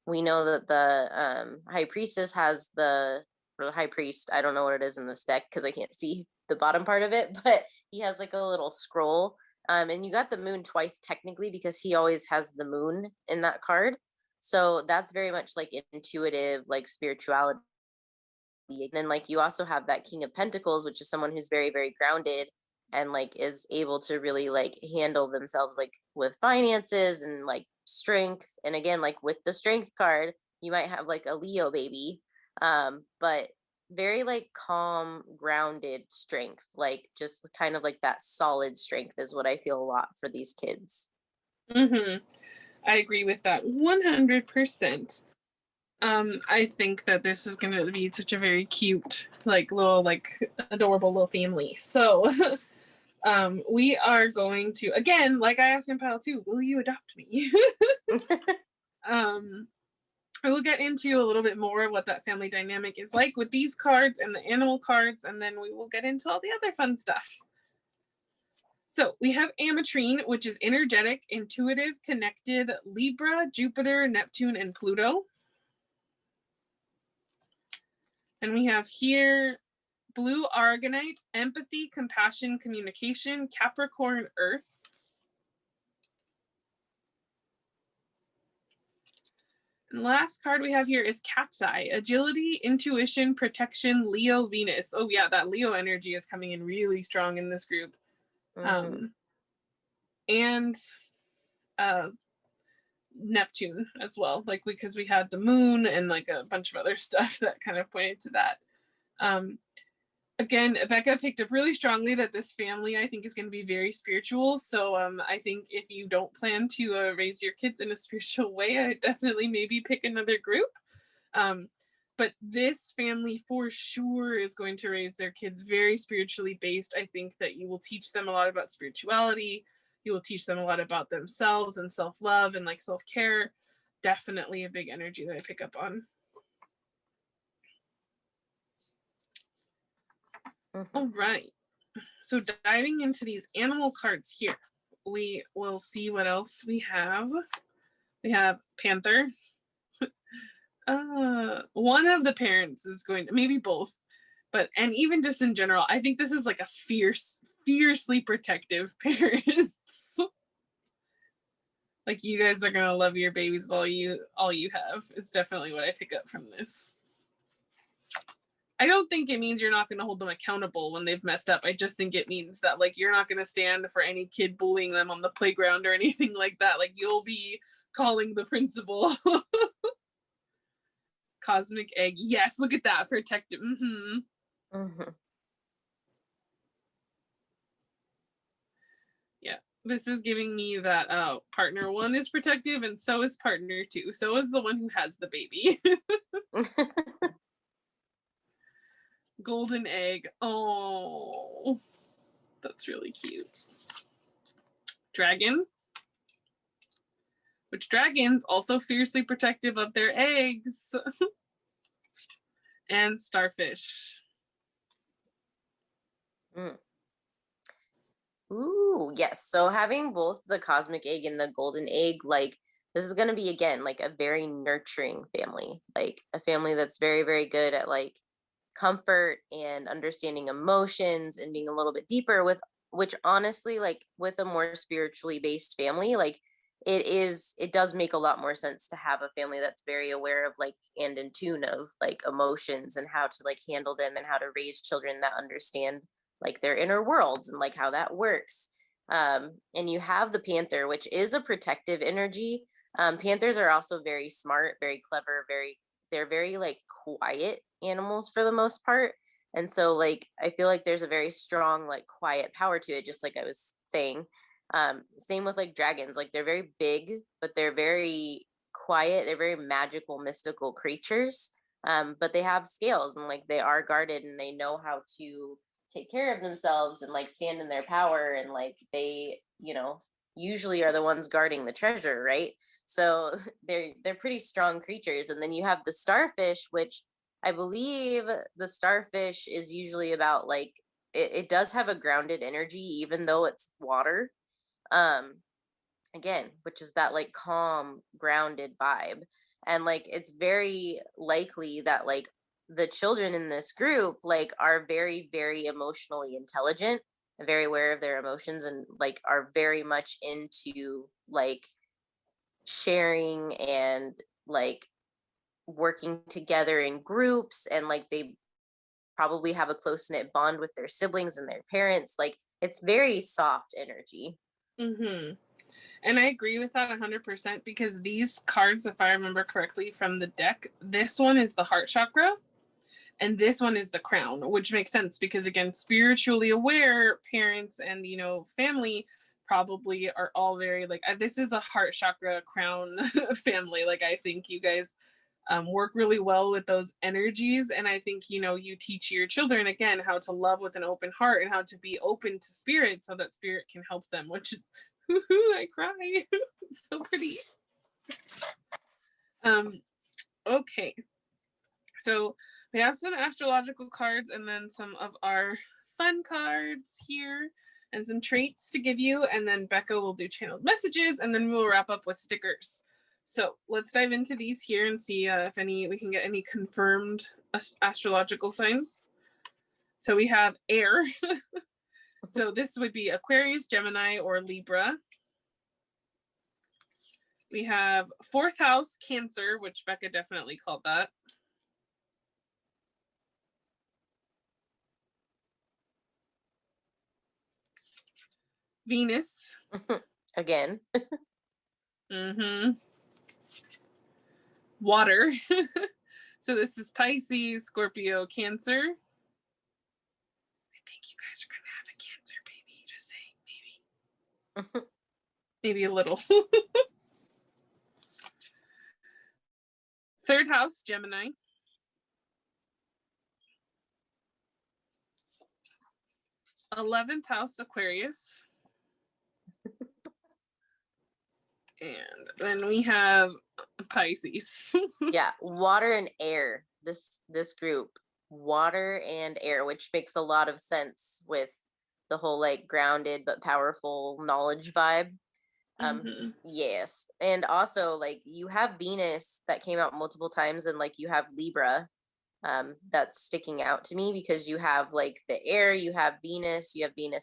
we know that the high priestess has or the high priest, I don't know what it is in this deck because I can't see the bottom part of it, but he has like a little scroll. And you got the moon twice technically because he always has the moon in that card. So that's very much like intuitive, like spirituality. And then like you also have that king of pentacles, which is someone who's very, very grounded and like is able to really like handle themselves like with finances and like strength. And again, like with the strength card, you might have like a Leo baby. But very like calm, grounded strength, like just kind of like that solid strength is what I feel a lot for these kids. I agree with that 100%. I think that this is going to be such a very cute, like little, like adorable little family. So, we are going to, again, like I asked in pile 2, will you adopt me? um, I will get into a little bit more of what that family dynamic is like with these cards and the animal cards, and then we will get into all the other fun stuff. So we have Ametrine, which is energetic, intuitive, connected, Libra, Jupiter, Neptune, and Pluto. And we have here Blue Aragonite, empathy, compassion, communication, Capricorn, Earth. And last card we have here is Cat's Eye, agility, intuition, protection, Leo, Venus. Oh yeah, that Leo energy is coming in really strong in this group. Mm-hmm. And Neptune as well, like because we had the moon and like a bunch of other stuff that kind of pointed to that. Again, Becca picked up really strongly that this family, I think, is going to be very spiritual. So I think if you don't plan to raise your kids in a spiritual way, I definitely maybe pick another group. But this family for sure is going to raise their kids very spiritually based. I think that you will teach them a lot about spirituality. You will teach them a lot about themselves and self-love and like self-care. Definitely a big energy that I pick up on. All right. So diving into these animal cards here, we will see what else we have. We have Panther. One of the parents is going to, maybe both, but, and even just in general, I think this is like a fiercely protective parents. Like you guys are gonna love your babies all you have. It's definitely what I pick up from this. I don't think it means you're not going to hold them accountable when they've messed up. I just think it means that like you're not going to stand for any kid bullying them on the playground or anything like that. Like you'll be calling the principal. Cosmic egg. Yes, look at that. Protective. Yeah, this is giving me that partner 1 is protective and so is partner 2. So is the one who has the baby. Golden egg. Oh, that's really cute. Dragon, which dragons also fiercely protective of their eggs. And starfish. Ooh, yes. So having both the cosmic egg and the golden egg, like this is going to be again like a very nurturing family, like a family that's very, very good at like comfort and understanding emotions and being a little bit deeper with, which honestly, like with a more spiritually based family, like it does make a lot more sense to have a family that's very aware of like and in tune of like emotions and how to like handle them and how to raise children that understand like their inner worlds and like how that works. And you have the panther, which is a protective energy. Panthers are also very smart, very clever, they're very like quiet animals for the most part. And so like I feel like there's a very strong like quiet power to it, just like I was saying. Same with like dragons, like they're very big, but they're very quiet, they're very magical, mystical creatures. But they have scales and like they are guarded and they know how to take care of themselves and like stand in their power, and like they, usually are the ones guarding the treasure, right? So they're pretty strong creatures. And then you have the starfish, which I believe the starfish is usually about like it does have a grounded energy even though it's water. Um again, which is that like calm, grounded vibe. And like it's very likely that like the children in this group like are very, very emotionally intelligent and very aware of their emotions, and like are very much into like sharing and like working together in groups, and like they probably have a close knit bond with their siblings and their parents. Like it's very soft energy. Mm-hmm. And I agree with that 100% because these cards, if I remember correctly from the deck, this one is the heart chakra and this one is the crown, which makes sense because, again, spiritually aware parents and, family probably are all very like, this is a heart chakra crown family. Like, I think you guys work really well with those energies. And I think, you teach your children, again, how to love with an open heart and how to be open to spirit so that spirit can help them, which is, I cry. It's so pretty. Okay. So we have some astrological cards and then some of our fun cards here and some traits to give you. And then Becca will do channeled messages and then we'll wrap up with stickers. So let's dive into these here and see if we can get any confirmed astrological signs. So we have air. So this would be Aquarius, Gemini, or Libra. We have fourth house, Cancer, which Becca definitely called that. Venus. Again. Mm-hmm. Water. So this is Pisces, Scorpio, Cancer. I think you guys are going to have a Cancer baby. Just saying, maybe. Maybe a little. Third house, Gemini. 11th house, Aquarius. And then we have Pisces. Yeah, water and air. This group, water and air, which makes a lot of sense with the whole like grounded but powerful knowledge vibe. Yes. And also like you have Venus that came out multiple times, and like you have Libra that's sticking out to me because you have like the air, you have Venus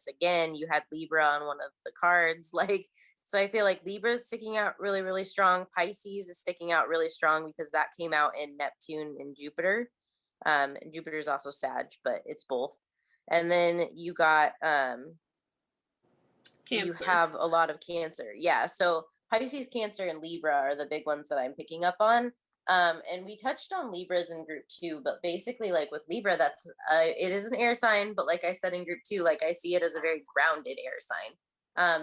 again, you had Libra on one of the cards. Like, so I feel like Libra is sticking out really, really strong. Pisces is sticking out really strong because that came out in Neptune and Jupiter. And Jupiter is also Sag, but it's both. And then you got you have a lot of Cancer. Yeah. So Pisces, Cancer, and Libra are the big ones that I'm picking up on. And we touched on Libras in group 2, but basically like with Libra, that's it is an air sign, but like I said in group 2, like I see it as a very grounded air sign.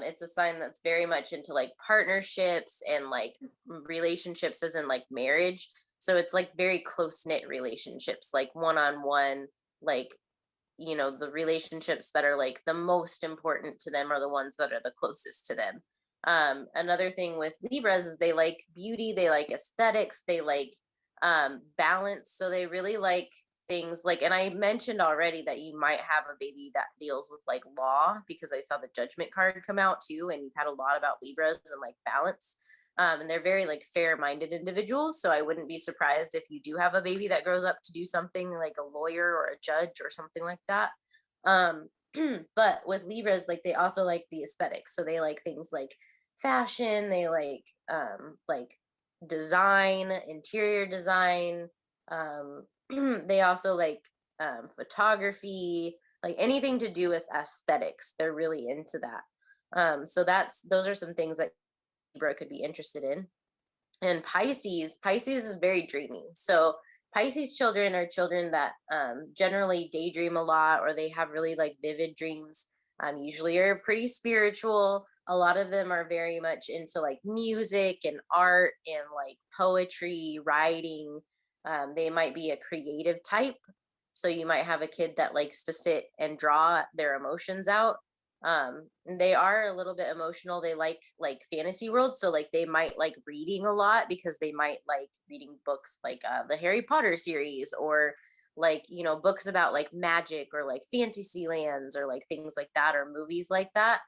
It's a sign that's very much into like partnerships and like relationships as in like marriage. So it's like very close knit relationships, like one-on-one, like the relationships that are like the most important to them are the ones that are the closest to them. Another thing with Libras is they like beauty, they like aesthetics, they like balance. So they really like things like, and I mentioned already that you might have a baby that deals with like law, because I saw the judgment card come out too, and you've had a lot about Libras and like balance. And they're very like fair-minded individuals, so I wouldn't be surprised if you do have a baby that grows up to do something like a lawyer or a judge or something like that. But with Libras, like they also like the aesthetics, so they like things like fashion, they like design, interior design. They also like photography, like anything to do with aesthetics. They're really into that. So those are some things that Libra could be interested in. And Pisces is very dreamy. So Pisces children are children that generally daydream a lot, or they have really like vivid dreams. Usually are pretty spiritual. A lot of them are very much into like music and art and like poetry, writing. They might be a creative type. So you might have a kid that likes to sit and draw their emotions out. They are a little bit emotional. They like fantasy worlds, so like they might like reading a lot because they might like reading books like the Harry Potter series, or like, you know, books about like magic or like fantasy lands or like things like that, or movies like that.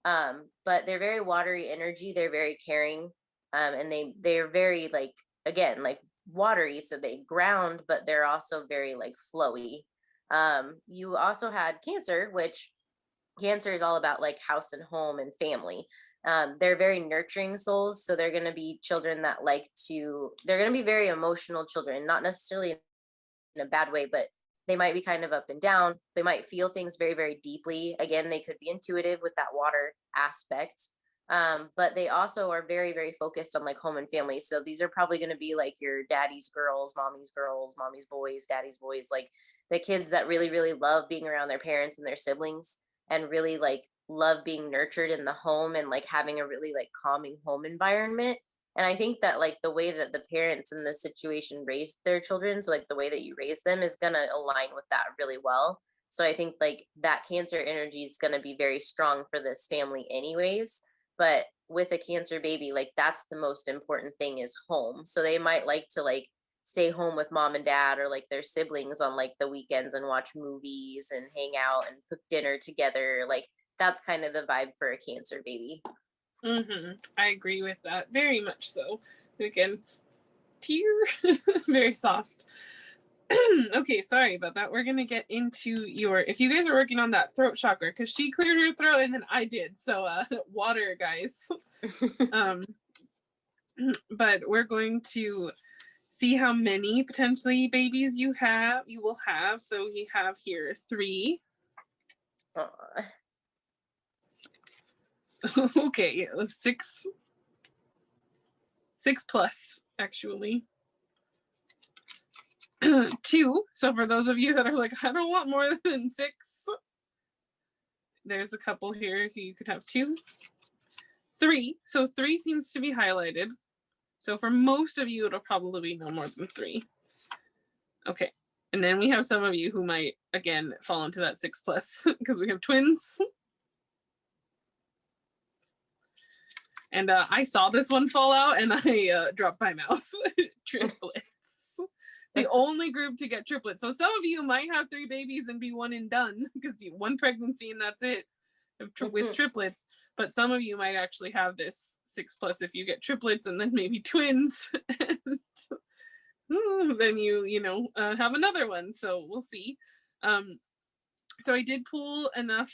But they're very watery energy. They're very caring. And they're very like, again, like watery, so they ground, but they're also very like flowy. You also had Cancer, which Cancer is all about like house and home and family. They're very nurturing souls, so they're going to be children that they're going to be very emotional children, not necessarily in a bad way, but they might be kind of up and down. They might feel things very, very deeply. Again, they could be intuitive with that water aspect. But they also are very, very focused on like home and family. So these are probably going to be like your daddy's girls, mommy's boys, daddy's boys, like the kids that really, really love being around their parents and their siblings, and really like love being nurtured in the home and like having a really like calming home environment. And I think that like the way that the parents in this situation raised their children, so like the way that you raise them, is going to align with that really well. So I think like that Cancer energy is going to be very strong for this family anyways. But with a Cancer baby, like that's the most important thing, is home. So they might like to like stay home with mom and dad or like their siblings on like the weekends and watch movies and hang out and cook dinner together. Like that's kind of the vibe for a Cancer baby. I agree with that very much. So again, tear, very soft. Okay, sorry about that. We're gonna get into if you guys are working on that throat chakra, because she cleared her throat and then I did. So water, guys. But we're going to see how many potentially babies you will have. So we have here 3. Okay, 6 plus actually. 2. So for those of you that are like, I don't want more than 6, there's a couple here. You could have 2. 3. So 3 seems to be highlighted. So for most of you, it'll probably be no more than 3. Okay. And then we have some of you who might, again, fall into that 6 plus because we have twins. And I saw this one fall out and I dropped my mouth. Triplets. The only group to get triplets. So some of you might have 3 babies and be one and done because one pregnancy and that's it with triplets. But some of you might actually have this 6 plus if you get triplets and then maybe twins. And then you have another one. So we'll see. So I did pull enough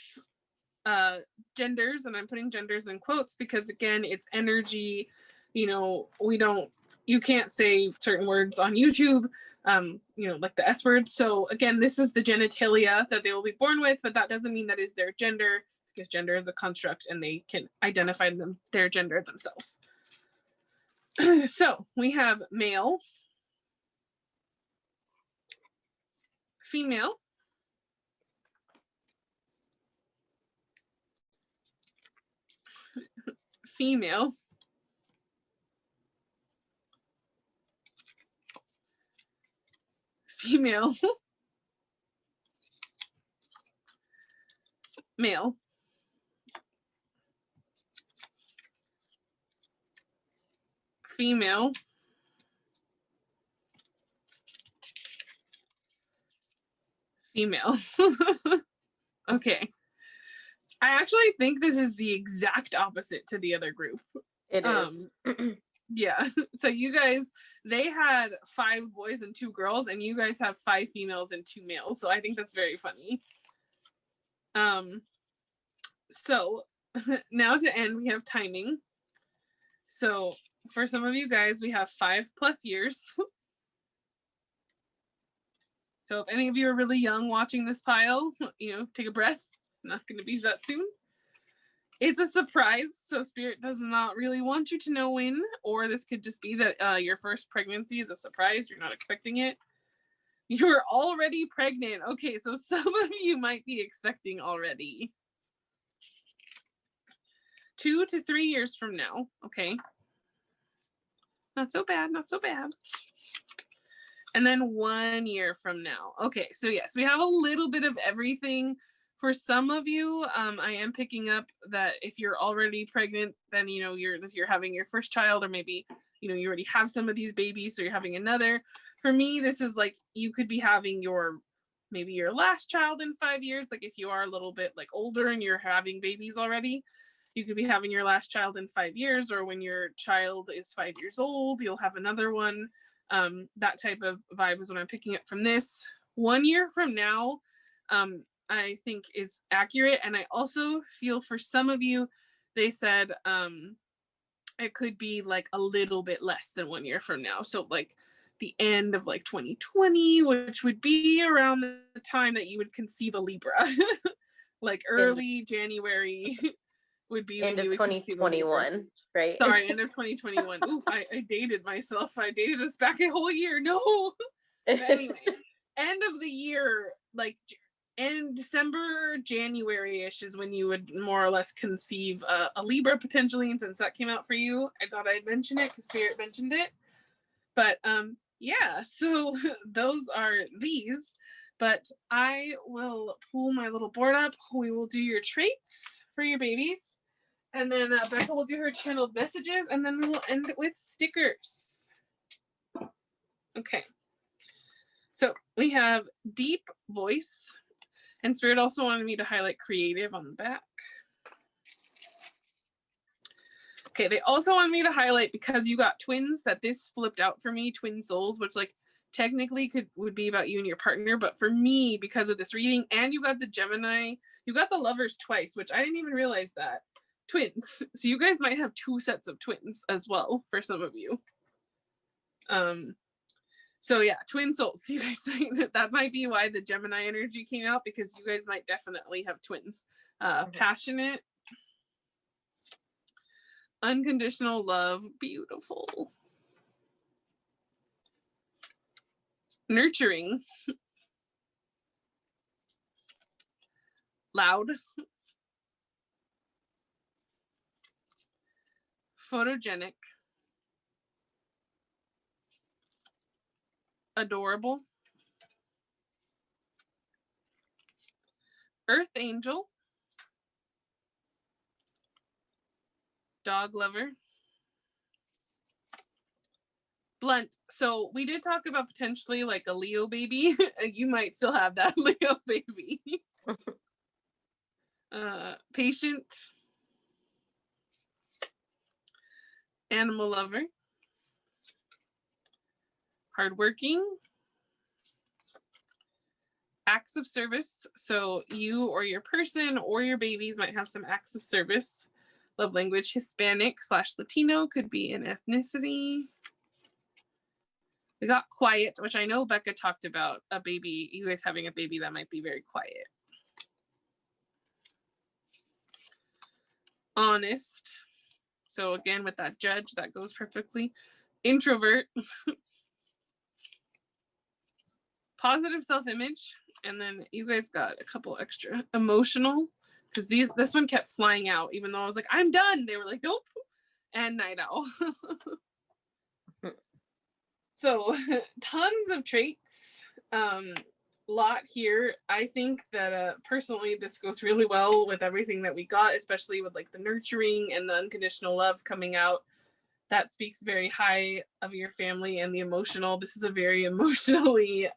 genders, and I'm putting genders in quotes because again, it's energy. You can't say certain words on YouTube, like the S word. So again, this is the genitalia that they will be born with, but that doesn't mean that is their gender, because gender is a construct and they can identify their gender themselves. So we have male, female, female, female, male, female, female. Okay. I actually think this is the exact opposite to the other group. It is. Yeah. So you guys, they had 5 boys and 2 girls, and you guys have 5 females and 2 males. So I think that's very funny. So now to end, we have timing. So for some of you guys, we have 5+ years. So if any of you are really young watching this pile, take a breath. Not going to be that soon. It's a surprise, so Spirit does not really want you to know when, or this could just be that your first pregnancy is a surprise. You're not expecting it. You're already pregnant. Okay, so some of you might be expecting already. 2 to 3 years from now, okay? Not so bad, not so bad. And then 1 year from now. Okay, so yes, we have a little bit of everything. For some of you, I am picking up that if you're already pregnant, then you're having your first child, or maybe you already have some of these babies, so you're having another. For me, this is like you could be having maybe your last child in 5 years. Like if you are a little bit like older and you're having babies already, you could be having your last child in 5 years, or when your child is 5 years old, you'll have another one. That type of vibe is what I'm picking up from this. 1 year from now, I think is accurate. And I also feel for some of you, they said it could be like a little bit less than 1 year from now. So like the end of like 2020, which would be around the time that you would conceive a Libra. Like early January would be end when of you would conceive a Libra. 2021, right? Sorry, end of 2021. Ooh, I dated myself. I dated us back a whole year. No. But anyway, end of the year, like in December, January-ish is when you would more or less conceive a Libra potentially. And since that came out for you, I thought I'd mention it because Spirit mentioned it. But yeah, so those are these. But I will pull my little board up. We will do your traits for your babies. And then Becca will do her channeled messages, and then we'll end it with stickers. Okay. So we have deep voice, and Spirit also wanted me to highlight creative on the back. Okay, they also wanted me to highlight, because you got twins, that this flipped out for me, twin souls, which like technically would be about you and your partner, but for me, because of this reading, and you got the Gemini, you got the lovers twice, which I didn't even realize that. Twins. So you guys might have 2 sets of twins as well for some of you. So yeah, twin souls. You guys that might be why the Gemini energy came out, because you guys might definitely have twins. Passionate, unconditional love, beautiful. Nurturing, loud, photogenic, adorable, earth angel, dog lover, blunt. So we did talk about potentially like a Leo baby. You might still have that Leo baby. Patient, animal lover, hardworking, acts of service. So you or your person or your babies might have some acts of service. Love language, Hispanic/Latino, could be an ethnicity. We got quiet, which I know Becca talked about a baby, you guys having a baby that might be very quiet. Honest. So again, with that judge, that goes perfectly. Introvert. Positive self-image. And then you guys got a couple extra. Emotional. Because this one kept flying out, even though I was like, I'm done. They were like, nope. And night owl. So tons of traits. Lot here. I think that personally this goes really well with everything that we got, especially with like the nurturing and the unconditional love coming out. That speaks very high of your family. And the emotional, this is a very emotionally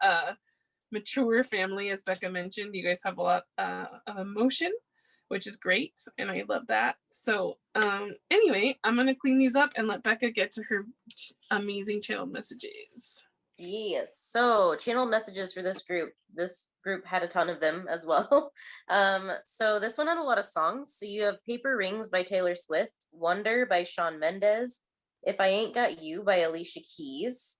mature family, as Becca mentioned. You guys have a lot of emotion, which is great, and I love that. So anyway, I'm gonna clean these up and let Becca get to her amazing channel messages. Yes. So channel messages for this group. This group had a ton of them as well. So this one had a lot of songs. So you have Paper Rings by Taylor Swift, Wonder by Shawn Mendes, If I Ain't Got You by Alicia Keys,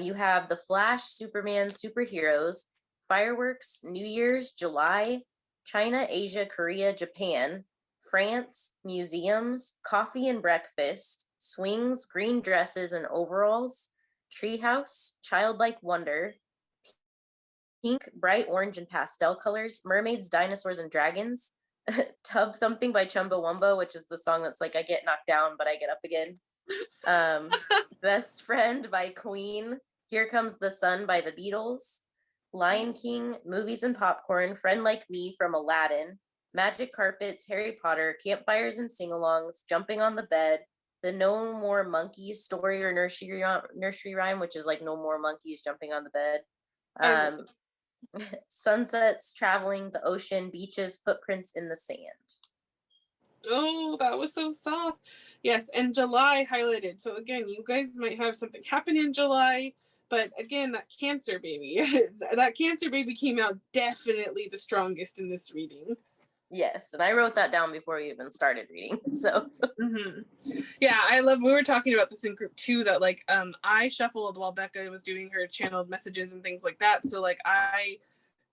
You have the Flash, Superman, superheroes, fireworks, New Year's, July, China, Asia, Korea, Japan, France, museums, coffee and breakfast, swings, green dresses and overalls, treehouse, childlike wonder, pink, bright orange and pastel colors, mermaids, dinosaurs, and dragons, tub thumping by Chumbawamba, which is the song that's like I get knocked down but I get up again. Best Friend by Queen, Here Comes the Sun by the Beatles, Lion King, Movies and Popcorn, Friend Like Me from Aladdin, Magic Carpets, Harry Potter, Campfires and Sing-alongs, Jumping on the Bed, the No More Monkeys story or nursery rhyme, which is like No More Monkeys Jumping on the Bed. Sunsets, traveling, the ocean, beaches, footprints in the sand. Oh, that was so soft. Yes, and July highlighted. So again, you guys might have something happen in July, but again, that Cancer baby, that Cancer baby came out definitely the strongest in this reading. Yes, and I wrote that down before we even started reading. So yeah, I love. We were talking about this in group 2 that like I shuffled while Becca was doing her channeled messages and things like that. So like I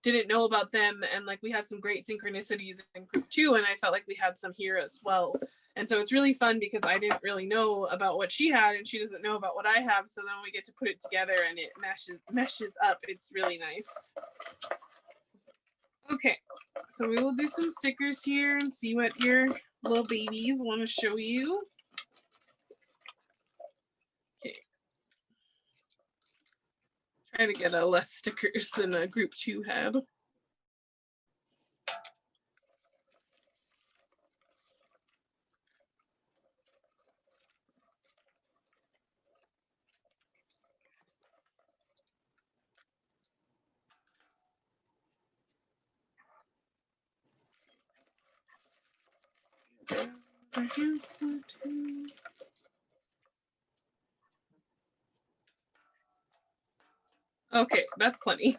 didn't know about them, and like we had some great synchronicities in group 2, and I felt like we had some here as well. And so it's really fun because I didn't really know about what she had and she doesn't know about what I have, so then we get to put it together and it meshes up. It's really nice. Okay, so we will do some stickers here and see what your little babies want to show you. Okay, try to get less stickers than group 2 had. Okay, that's plenty.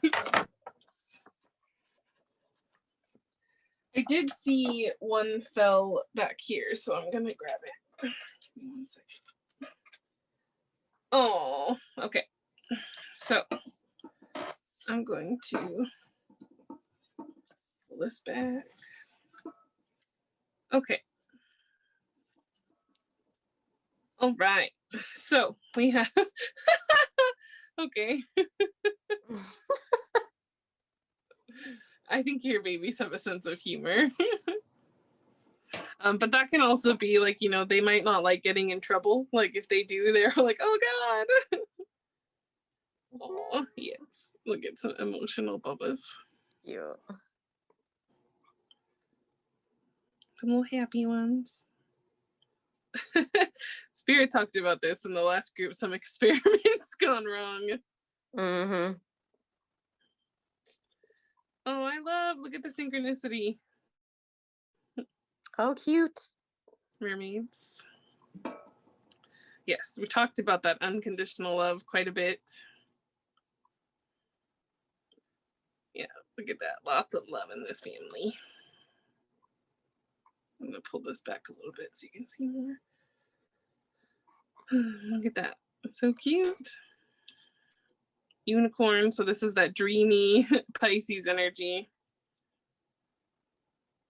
I did see one fell back here, so I'm gonna grab it. 1 second. Oh, okay. So I'm going to pull this back. Okay. All right. So we have okay. I think your babies have a sense of humor. But that can also be like, you know, they might not like getting in trouble. Like if they do, they're like, oh God. Oh, yes. Look at some emotional bubbles. cute. Some little happy ones. Spirit talked about this in the last group, some experiments gone wrong. Mm-hmm. Oh, I love, look at the synchronicity. Oh, cute. Mermaids. Yes, we talked about that unconditional love quite a bit. Yeah, look at that. Lots of love in this family. I'm going to pull this back a little bit so you can see more. Look at that. It's so cute. Unicorn. So this is that dreamy Pisces energy.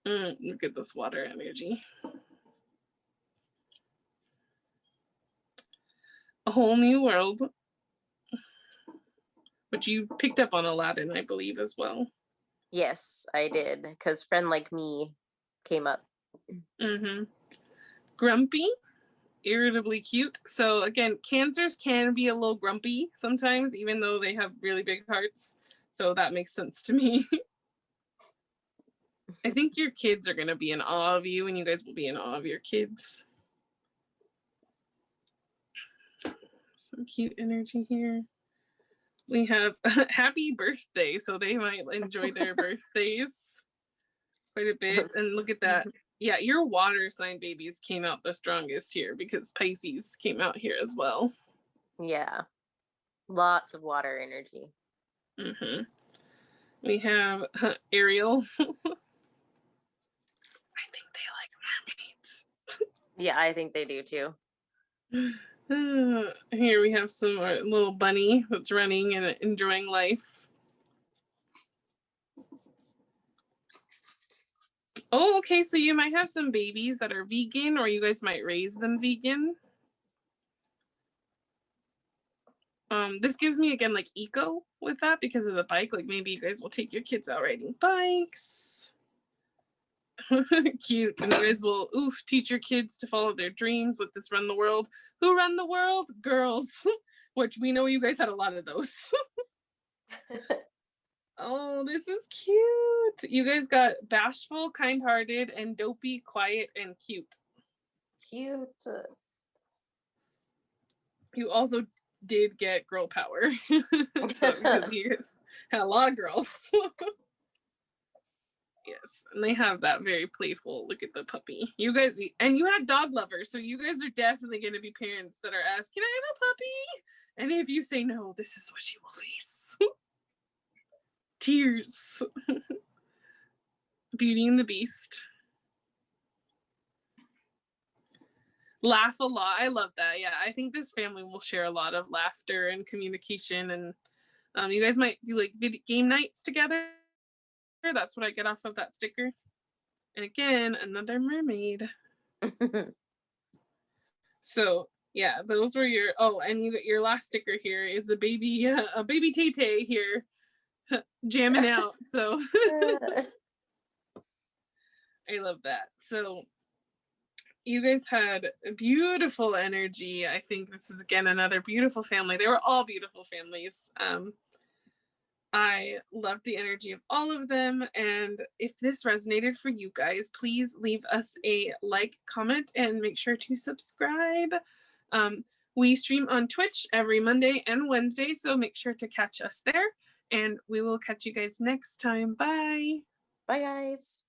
Look at this water energy. A whole new world. Which you picked up on Aladdin, I believe, as well. Yes, I did, because Friend Like Me came up. Mm-hmm. Grumpy, irritably cute. So again, Cancers can be a little grumpy sometimes, even though they have really big hearts. So that makes sense to me. I think your kids are going to be in awe of you, and you guys will be in awe of your kids. Some cute energy here. We have happy birthday, so they might enjoy their birthdays quite a bit. And look at that. Yeah, your water sign babies came out the strongest here because Pisces came out here as well. Yeah. Lots of water energy. Mm-hmm. We have Ariel. I think they like mermaids. Yeah, I think they do too. Here we have some little bunny that's running and enjoying life. Oh, okay, so you might have some babies that are vegan, or you guys might raise them vegan. This gives me, again, like eco with that because of the bike. Like maybe you guys will take your kids out riding bikes. Cute. And you guys will teach your kids to follow their dreams with this Run the World. Who run the world? Girls. Which we know you guys had a lot of those. Oh, this is cute. You guys got bashful, kind-hearted, and dopey, quiet, and cute. Cute. You also did get girl power. So because you guys had a lot of girls. Yes, and they have that very playful look at the puppy. You guys, and you had dog lovers, so you guys are definitely going to be parents that are asked, "Can I have a puppy?" And if you say no, this is what you will face. Tears. Beauty and the Beast. Laugh a lot. I love that. Yeah, I think this family will share a lot of laughter and communication, and you guys might do like game nights together. That's what I get off of that sticker. And again, another mermaid. So yeah, those were your and your last sticker here is a baby Tay here jamming out. So I love that. So you guys had beautiful energy. I think this is again another beautiful family. They were all beautiful families. I loved the energy of all of them. And if this resonated for you guys, please leave us a like, comment, and make sure to subscribe. We stream on Twitch every Monday and Wednesday, so make sure to catch us there. And we will catch you guys next time. Bye. Bye, guys.